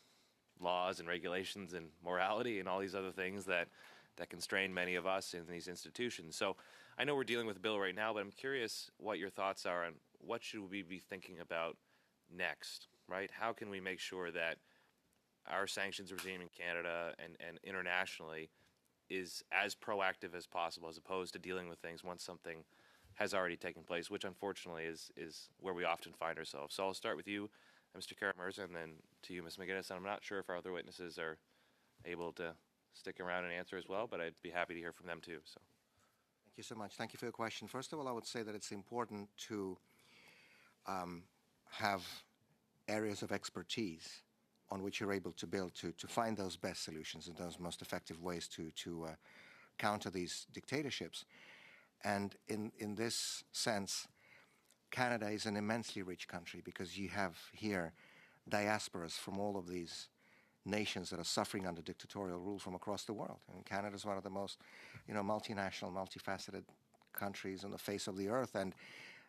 laws and regulations and morality and all these other things that constrain many of us in these institutions. So I know we're dealing with a bill right now, but I'm curious what your thoughts are on what should we be thinking about next, right? How can we make sure that our sanctions regime in Canada and internationally is as proactive as possible, as opposed to dealing with things once something has already taken place, which unfortunately is where we often find ourselves. So I'll start with you, Mr. Karamers, and then to you, Ms. McGuinness. And I'm not sure if our other witnesses are able to stick around and answer as well, but I'd be happy to hear from them too. So, thank you so much. Thank you for your question. First of all, I would say that it's important to have areas of expertise on which you're able to build to find those best solutions and those most effective ways to counter these dictatorships. And in this sense, Canada is an immensely rich country because you have here diasporas from all of these nations that are suffering under dictatorial rule from across the world. And Canada is one of the most, multinational, multifaceted countries on the face of the earth. And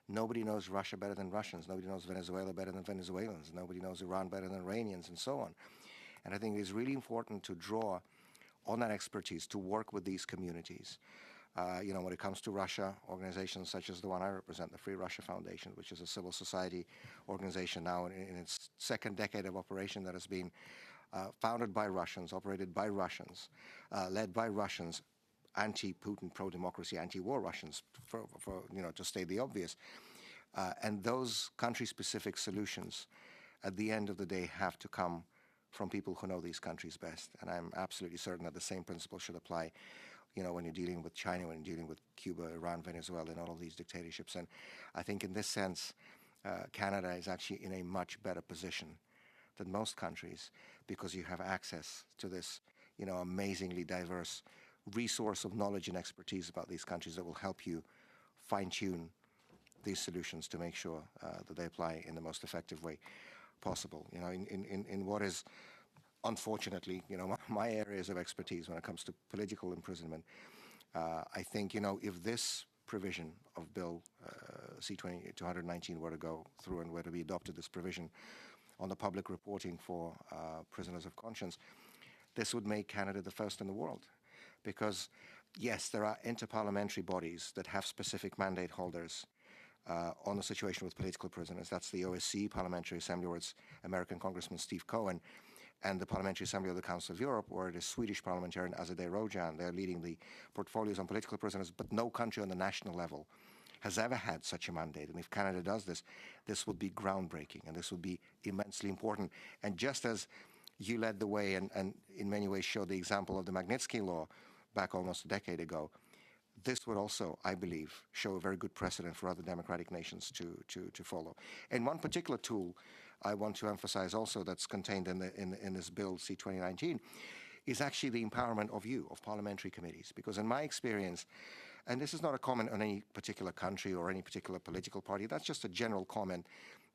nobody knows Russia better than Russians. Nobody knows Venezuela better than Venezuelans. Nobody knows Iran better than Iranians, and so on. And I think it is really important to draw on that expertise to work with these communities. When it comes to Russia, organizations such as the one I represent, the Free Russia Foundation, which is a civil society organization now in its second decade of operation that has been founded by Russians, operated by Russians, led by Russians, anti-Putin, pro-democracy, anti-war Russians, to state the obvious. And those country-specific solutions, at the end of the day, have to come from people who know these countries best. And I'm absolutely certain that the same principle should apply when you're dealing with China, when you're dealing with Cuba, Iran, Venezuela, and all of these dictatorships. And I think in this sense, Canada is actually in a much better position than most countries because you have access to this, amazingly diverse resource of knowledge and expertise about these countries that will help you fine-tune these solutions to make sure that they apply in the most effective way possible. In what is unfortunately, my areas of expertise when it comes to political imprisonment, I think, if this provision of Bill C-219 were to go through and were to be adopted, this provision on the public reporting for prisoners of conscience, this would make Canada the first in the world. Because, yes, there are interparliamentary bodies that have specific mandate holders on the situation with political prisoners. That's the OSCE Parliamentary Assembly, where it's American Congressman Steve Cohen, and the Parliamentary Assembly of the Council of Europe, where it is Swedish parliamentarian Azadeh Rojan. They're leading the portfolios on political prisoners, but no country on the national level has ever had such a mandate. And if Canada does this, this would be groundbreaking, and this would be immensely important. And just as you led the way and in many ways showed the example of the Magnitsky Law back almost a decade ago, this would also, I believe, show a very good precedent for other democratic nations to follow. And one particular tool I want to emphasize also that's contained in this bill, C-2019, is actually the empowerment of you, of parliamentary committees. Because in my experience, and this is not a comment on any particular country or any particular political party, that's just a general comment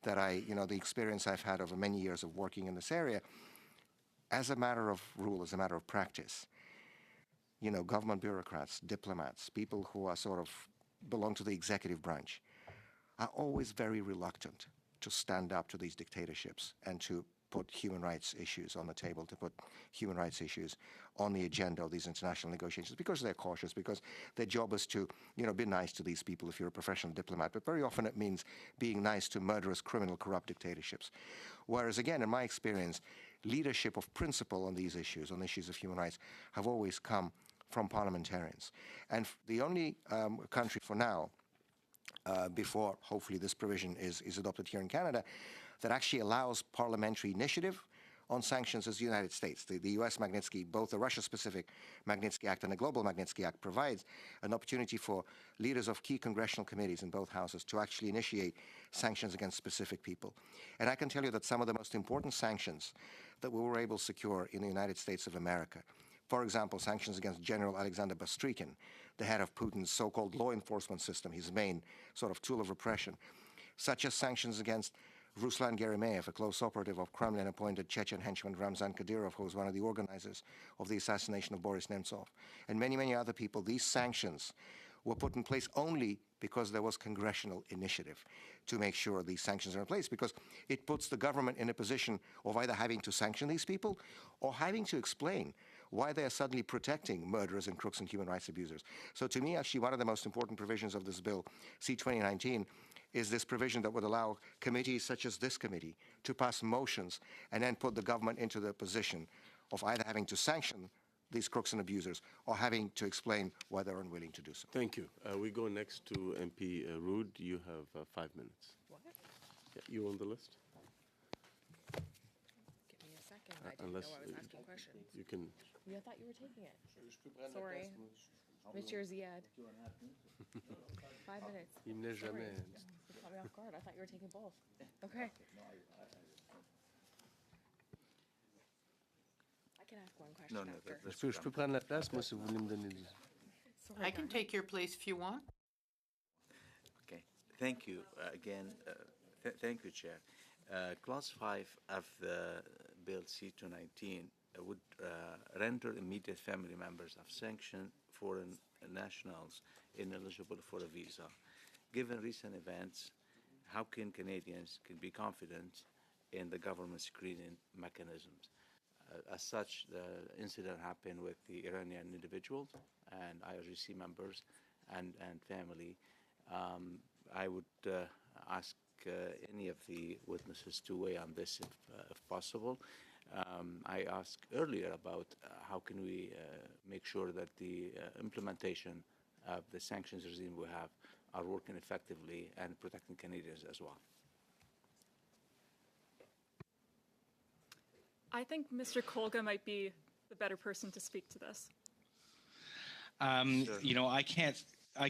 that the experience I've had over many years of working in this area, as a matter of rule, as a matter of practice, government bureaucrats, diplomats, people who are sort of belong to the executive branch, are always very reluctant to stand up to these dictatorships and to put human rights issues on the table, to put human rights issues on the agenda of these international negotiations, because they're cautious, because their job is to, be nice to these people if you're a professional diplomat. But very often it means being nice to murderous, criminal, corrupt dictatorships. Whereas, again, in my experience, leadership of principle on these issues, on issues of human rights, have always come from parliamentarians. And the only country for now, before hopefully this provision is adopted here in Canada, that actually allows parliamentary initiative on sanctions is the United States. The U.S. Magnitsky, both the Russia-specific Magnitsky Act and the Global Magnitsky Act, provides an opportunity for leaders of key congressional committees in both houses to actually initiate sanctions against specific people. And I can tell you that some of the most important sanctions that we were able to secure in the United States of America, for example, sanctions against General Alexander Bastrykin, the head of Putin's so-called law enforcement system, his main sort of tool of repression, such as sanctions against Ruslan Geremeyev, a close operative of Kremlin-appointed Chechen henchman Ramzan Kadyrov, who was one of the organizers of the assassination of Boris Nemtsov, and many, many other people. These sanctions were put in place only because there was congressional initiative to make sure these sanctions are in place, because it puts the government in a position of either having to sanction these people or having to explain why they are suddenly protecting murderers and crooks and human rights abusers. So to me, actually, one of the most important provisions of this bill, C-2019, is this provision that would allow committees such as this committee to pass motions and then put the government into the position of either having to sanction these crooks and abusers or having to explain why they're unwilling to do so. Thank you. We go next to MP Rood. You have 5 minutes. What? Yeah, you on the list? Give me a second. I didn't know I was asking questions. You can. Yeah, I thought you were taking it. Sorry. Monsieur Ziad. 5 minutes. Il n'est jamais. You caught me off guard. I thought you were taking both. Okay. I can ask one question after. Je peux prendre la place, moi, si vous voulez me donner du... I can take your place if you want. Okay. Thank you again. Thank you, Chair. Clause 5 of the Bill C-219 would render immediate family members of sanctioned foreign nationals ineligible for a visa. Given recent events, how can Canadians be confident in the government screening mechanisms? As such, the incident happened with the Iranian individuals and IRGC members and family. I would ask any of the witnesses to weigh on this if possible. I asked earlier about how can we make sure that the implementation of the sanctions regime we have are working effectively and protecting Canadians as well. I think Mr. Kolga might be the better person to speak to this. I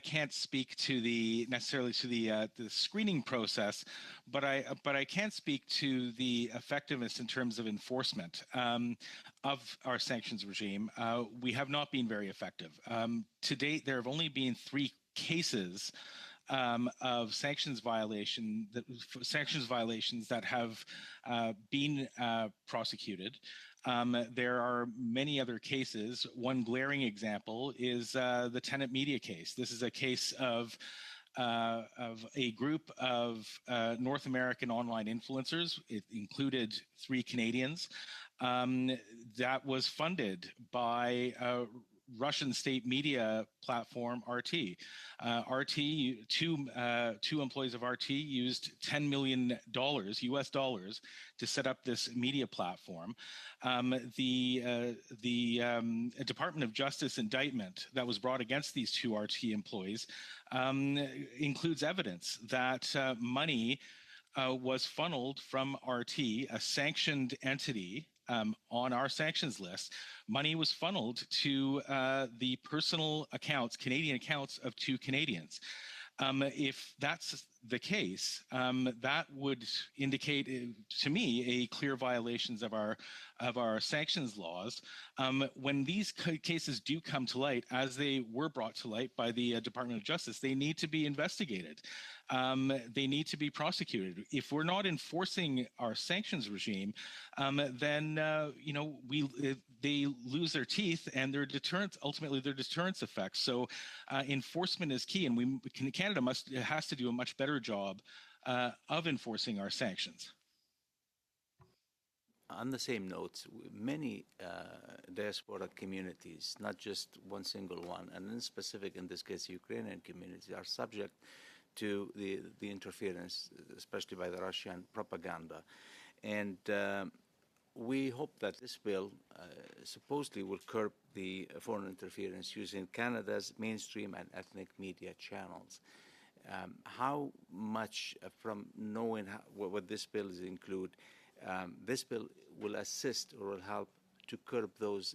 can't speak to necessarily to the screening process, but I can speak to the effectiveness in terms of enforcement of our sanctions regime. We have not been very effective. To date, there have only been 3 cases of sanctions violations that have been prosecuted. There are many other cases. One glaring example is the Tenet Media case. This is a case of a group of North American online influencers. It included 3 Canadians that was funded by Russian state media platform RT. Two employees of RT used $10 million US dollars to set up this media platform. The Department of Justice indictment that was brought against these two RT employees includes evidence that money was funneled from RT, a sanctioned entity on our sanctions list. Money was funneled to the personal accounts, Canadian accounts of two Canadians. If that's the case, that would indicate to me a clear violations of our sanctions laws. When these cases do come to light, as they were brought to light by the Department of Justice, they need to be investigated. They need to be prosecuted. If we're not enforcing our sanctions regime, then they lose their teeth and their deterrence, ultimately their deterrence effects. So enforcement is key, and Canada has to do a much better job of enforcing our sanctions. On the same note, many diaspora communities, not just one single one, and in specific in this case Ukrainian communities, are subject to the interference, especially by the Russian propaganda. And we hope that this bill supposedly will curb the foreign interference using Canada's mainstream and ethnic media channels. How much, from knowing what this bill is include, this bill will assist or will help to curb those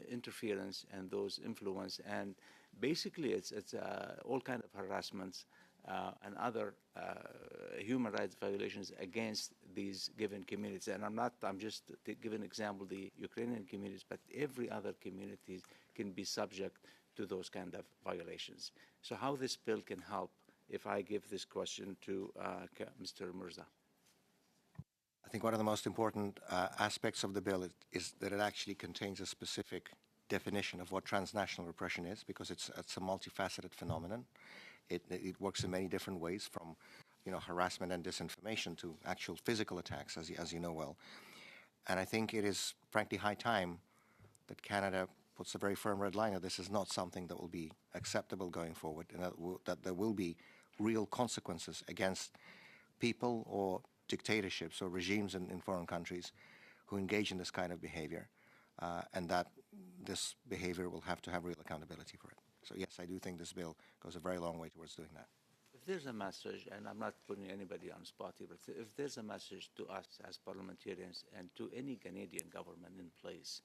interference and those influence, and basically it's all kind of harassments and other human rights violations against these given communities. And I'm just giving an example, the Ukrainian communities, but every other community can be subject to those kind of violations. So how this bill can help, if I give this question to Mr. Mirza? I think one of the most important aspects of the bill is that it actually contains a specific definition of what transnational repression is, because it's a multifaceted phenomenon. It works in many different ways, from harassment and disinformation to actual physical attacks, as you know well. And I think it is frankly high time that Canada puts a very firm red line that this is not something that will be acceptable going forward, and that there will be real consequences against people or dictatorships or regimes in foreign countries who engage in this kind of behavior, and that this behavior will have to have real accountability for it. So yes, I do think this bill goes a very long way towards doing that. If there's a message, and I'm not putting anybody on the spot here, but if there's a message to us as parliamentarians and to any Canadian government in place,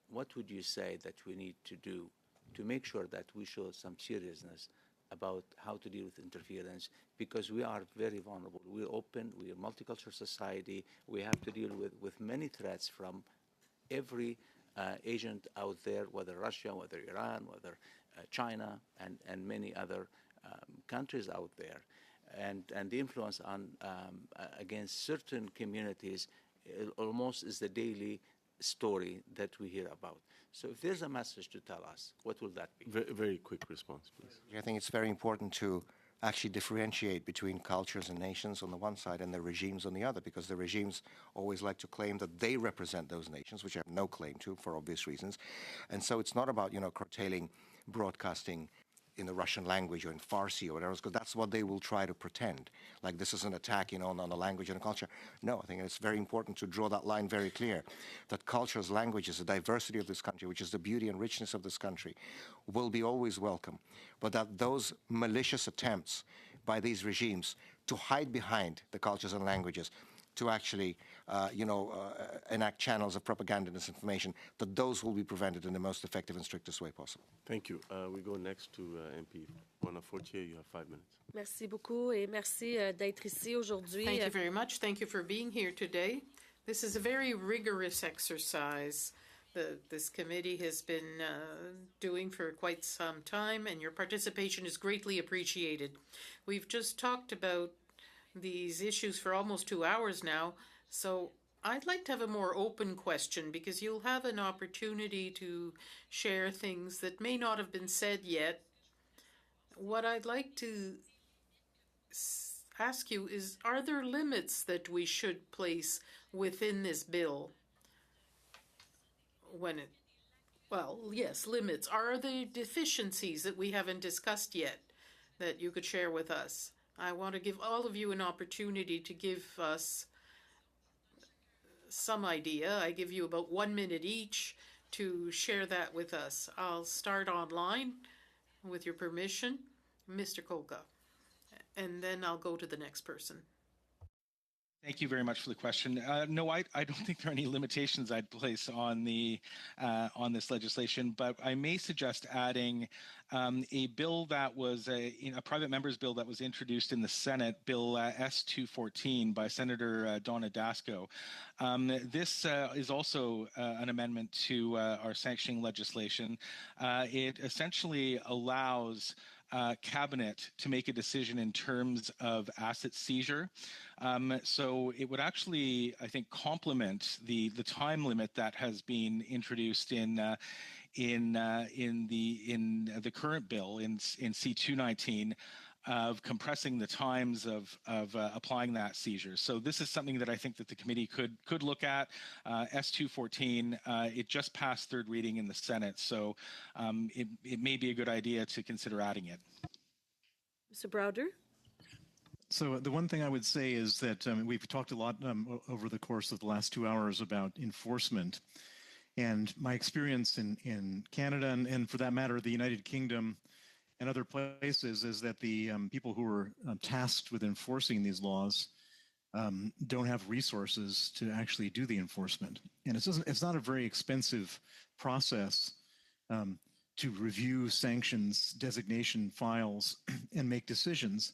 what would you say that we need to do to make sure that we show some seriousness about how to deal with interference? Because we are very vulnerable. We're open, we're a multicultural society, we have to deal with many threats from every agent out there, whether Russia, whether Iran, whether China, and many other countries out there. And the influence on against certain communities almost is the daily story that we hear about. So if there's a message to tell us, what will that be? Very, very quick response, please. I think it's very important to actually differentiate between cultures and nations on the one side and the regimes on the other, because the regimes always like to claim that they represent those nations, which I have no claim to for obvious reasons. And so it's not about, curtailing broadcasting in the Russian language or in Farsi or whatever, because that's what they will try to pretend, like this is an attack, on the language and the culture. No, I think it's very important to draw that line very clear, that cultures, languages, the diversity of this country, which is the beauty and richness of this country, will be always welcome, but that those malicious attempts by these regimes to hide behind the cultures and languages, to actually, enact channels of propaganda and disinformation, that those will be prevented in the most effective and strictest way possible. Thank you. We go next to MP Bonafortier. You have 5 minutes. Merci beaucoup et merci d'être ici aujourd'hui. Thank you very much. Thank you for being here today. This is a very rigorous exercise that this committee has been doing for quite some time, and your participation is greatly appreciated. We've just talked about these issues for almost 2 hours now, so I'd like to have a more open question, because you'll have an opportunity to share things that may not have been said yet. What I'd like to ask you is, are there limits that we should place within this bill when it Well, yes, limits. Are there deficiencies that we haven't discussed yet that you could share with us? I want to give all of you an opportunity to give us some idea. I give you about 1 minute each to share that with us. I'll start online with your permission, Mr. Kolka, and then I'll go to the next person. Thank you very much for the question. No, I don't think there are any limitations I'd place on the on this legislation, but I may suggest adding a bill that was a private member's bill that was introduced in the Senate, Bill S214 by Senator Donna Dasco. This is also an amendment to our sanctioning legislation. It essentially allows cabinet to make a decision in terms of asset seizure. So it would actually, I think, complement the time limit that has been introduced in the current bill in C219 of compressing the times of applying that seizure. So this is something that I think that the committee could look at. S214, it just passed third reading in the Senate, so it may be a good idea to consider adding it. Mr. Browder? So the one thing I would say is that we've talked a lot over the course of the last 2 hours about enforcement. And my experience in Canada and for that matter, the United Kingdom and other places is that the people who are tasked with enforcing these laws don't have resources to actually do the enforcement. And it's not a very expensive process to review sanctions designation files and make decisions.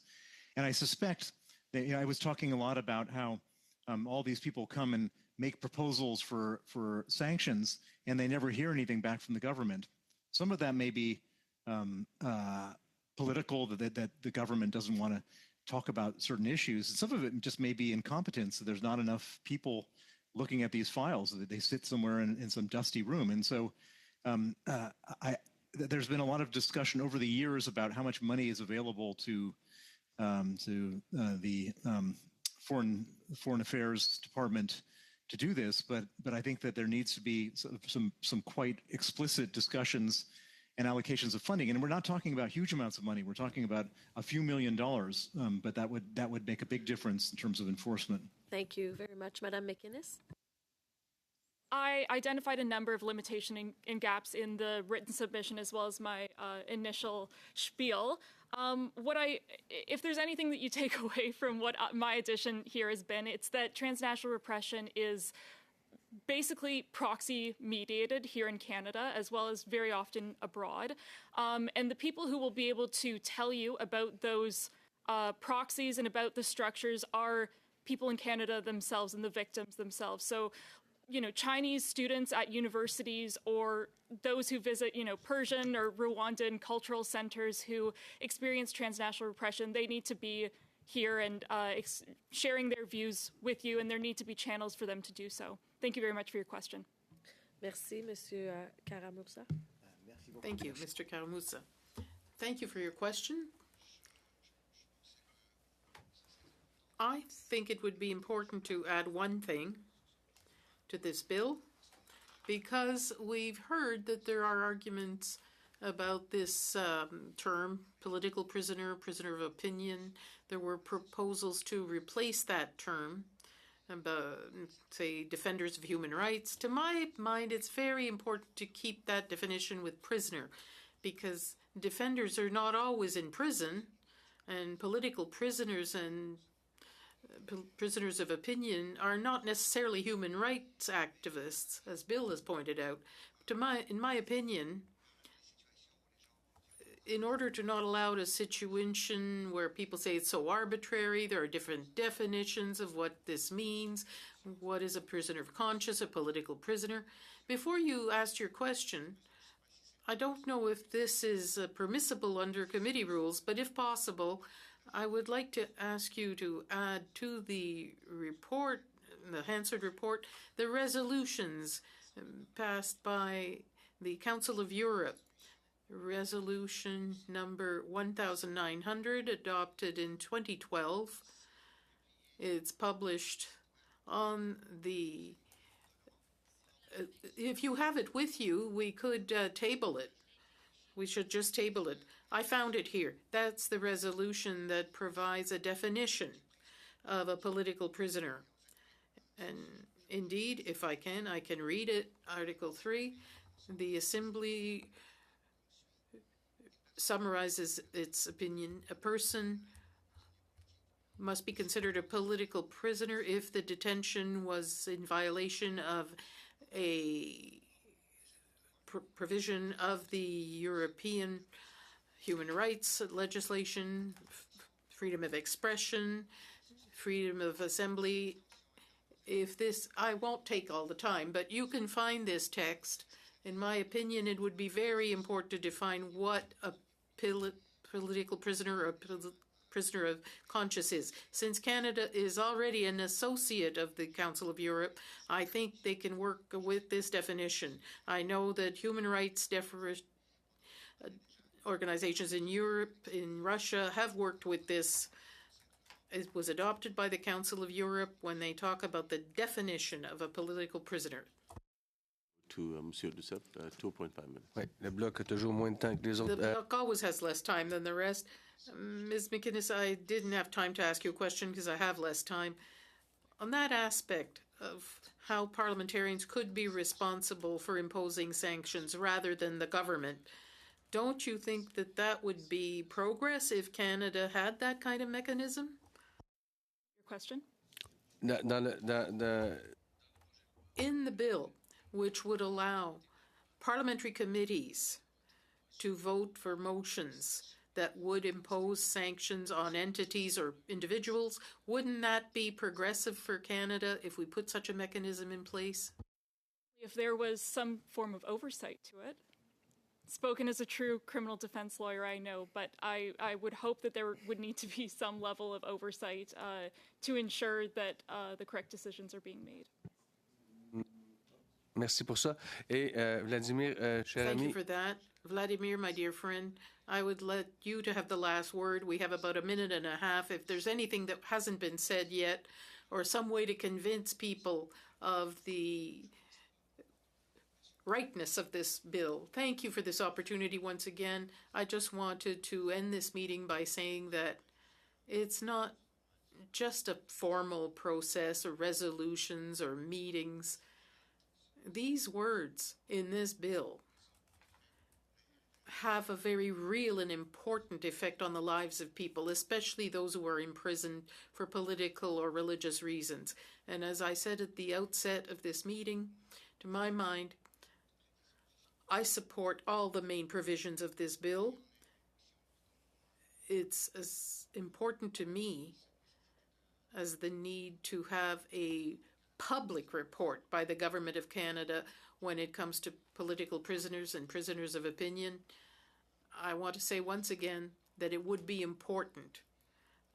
And I suspect that I was talking a lot about how all these people come and make proposals for sanctions, and they never hear anything back from the government. Some of that may be political, that the government doesn't want to talk about certain issues. And some of it just may be incompetence, that there's not enough people looking at these files, that they sit somewhere in some dusty room. And so there's been a lot of discussion over the years about how much money is available to the Foreign Affairs Department to do this, but I think that there needs to be some quite explicit discussions and allocations of funding. And we're not talking about huge amounts of money. We're talking about a few $1 million, but that would make a big difference in terms of enforcement. Thank you very much, Madame McInnes. I identified a number of limitations and gaps in the written submission as well as my initial spiel. If there's anything that you take away from what my addition here has been, it's that transnational repression is basically proxy mediated here in Canada, as well as very often abroad. And the people who will be able to tell you about those proxies and about the structures are people in Canada themselves and the victims themselves. So, Chinese students at universities or those who visit, Persian or Rwandan cultural centers who experience transnational repression, they need to be here and sharing their views with you, and there need to be channels for them to do so. Thank you very much for your question. Merci, Monsieur Karamurza. Thank you, Mr. Karamurza. Thank you for your question. I think it would be important to add one thing to this bill, because we've heard that there are arguments about this term, political prisoner, prisoner of opinion. There were proposals to replace that term, say, defenders of human rights. To my mind, it's very important to keep that definition with prisoner, because defenders are not always in prison, and political prisoners and prisoners of opinion are not necessarily human rights activists, as Bill has pointed out. In my opinion, in order to not allow a situation where people say it's so arbitrary, there are different definitions of what this means. What is a prisoner of conscience, a political prisoner? Before you asked your question, I don't know if this is permissible under committee rules, but if possible, I would like to ask you to add to the report, the Hansard report, the resolutions passed by the Council of Europe. Resolution number 1900, adopted in 2012. It's published on the if you have it with you, we could table it. We should just table it. I found it here. That's the resolution that provides a definition of a political prisoner. And indeed, if I can read it. Article 3, the Assembly summarizes its opinion. A person must be considered a political prisoner if the detention was in violation of a provision of the European human rights legislation, freedom of expression, freedom of assembly. If this, I won't take all the time, but you can find this text. In my opinion, it would be very important to define what a political prisoner or prisoner of conscience is. Since Canada is already an associate of the Council of Europe, I think they can work with this definition. I know that human rights organizations in Europe, in Russia, have worked with this. It was adopted by the Council of Europe when they talk about the definition of a political prisoner. To Monsieur Duceppe, 2.5 minutes. Oui, le bloc a toujours moins de temps que les autres. The bloc always has less time than the rest. Ms. McInnes, I didn't have time to ask you a question because I have less time. On that aspect of how parliamentarians could be responsible for imposing sanctions rather than the government, don't you think that that would be progress if Canada had that kind of mechanism? Your question? In the bill, which would allow parliamentary committees to vote for motions that would impose sanctions on entities or individuals, wouldn't that be progressive for Canada if we put such a mechanism in place? If there was some form of oversight to it. Spoken as a true criminal defense lawyer, I know, but I would hope that there would need to be some level of oversight to ensure that the correct decisions are being made. Merci pour ça. Et Vladimir, cher Thank ami. you for that. Vladimir, my dear friend, I would let you to have the last word. We have about a minute and a half. If there's anything that hasn't been said yet, or some way to convince people of the rightness of this bill. Thank you for this opportunity once again. I just wanted to end this meeting by saying that it's not just a formal process or resolutions or meetings. These words in this bill have a very real and important effect on the lives of people, especially those who are imprisoned for political or religious reasons. And as I said at the outset of this meeting, to my mind, I support all the main provisions of this bill. It's as important to me as the need to have a public report by the Government of Canada when it comes to political prisoners and prisoners of opinion. I want to say once again that it would be important,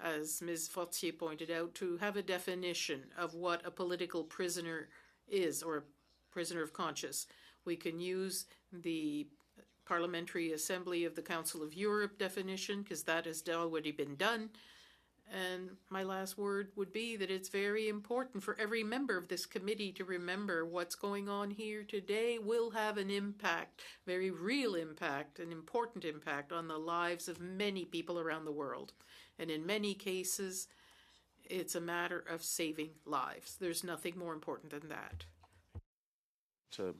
as Ms. Fortier pointed out, to have a definition of what a political prisoner is, or a prisoner of conscience. We can use the Parliamentary Assembly of the Council of Europe definition, because that has already been done. And my last word would be that it's very important for every member of this committee to remember what's going on here today will have an impact, very real impact, an important impact on the lives of many people around the world. And in many cases, it's a matter of saving lives. There's nothing more important than that.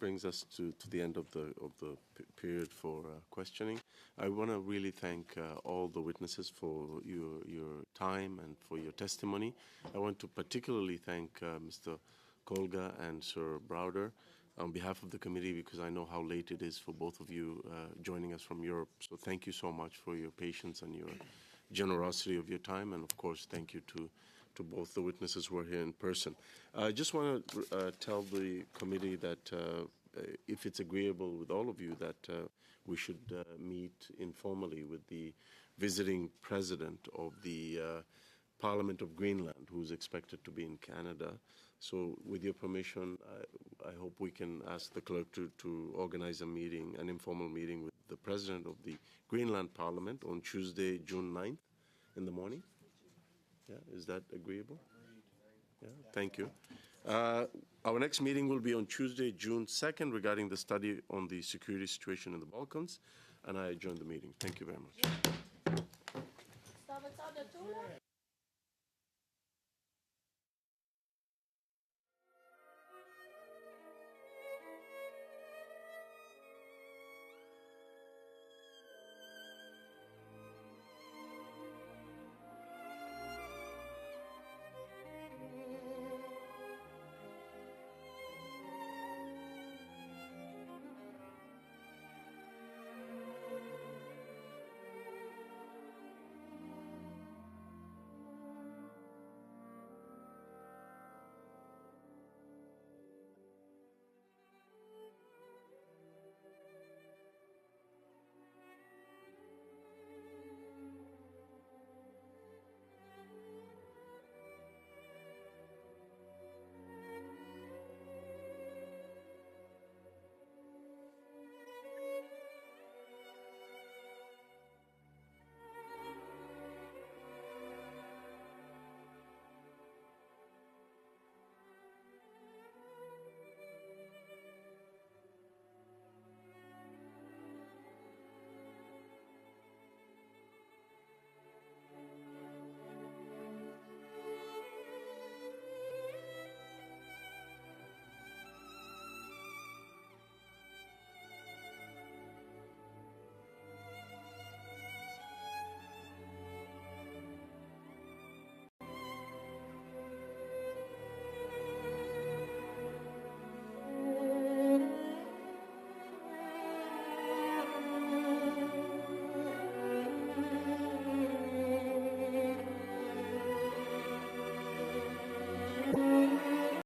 Brings us to the end of the period for questioning. I want to really thank all the witnesses for your time and for your testimony. I want to particularly thank Mr. Kolga and Sir Browder on behalf of the committee, because I know how late it is for both of you joining us from Europe. So thank you so much for your patience and your generosity of your time, and of course thank you to both the witnesses who are here in person. I just want to tell the committee that if it's agreeable with all of you, that we should meet informally with the visiting president of the Parliament of Greenland, who's expected to be in Canada. So with your permission, I hope we can ask the clerk to organize a meeting, an informal meeting with the president of the Greenland Parliament on Tuesday, June 9th in the morning. Yeah, is that agreeable? Yeah, thank you. Our next meeting will be on Tuesday, June 2nd, regarding the study on the security situation in the Balkans, and I adjourn the meeting. Thank you very much.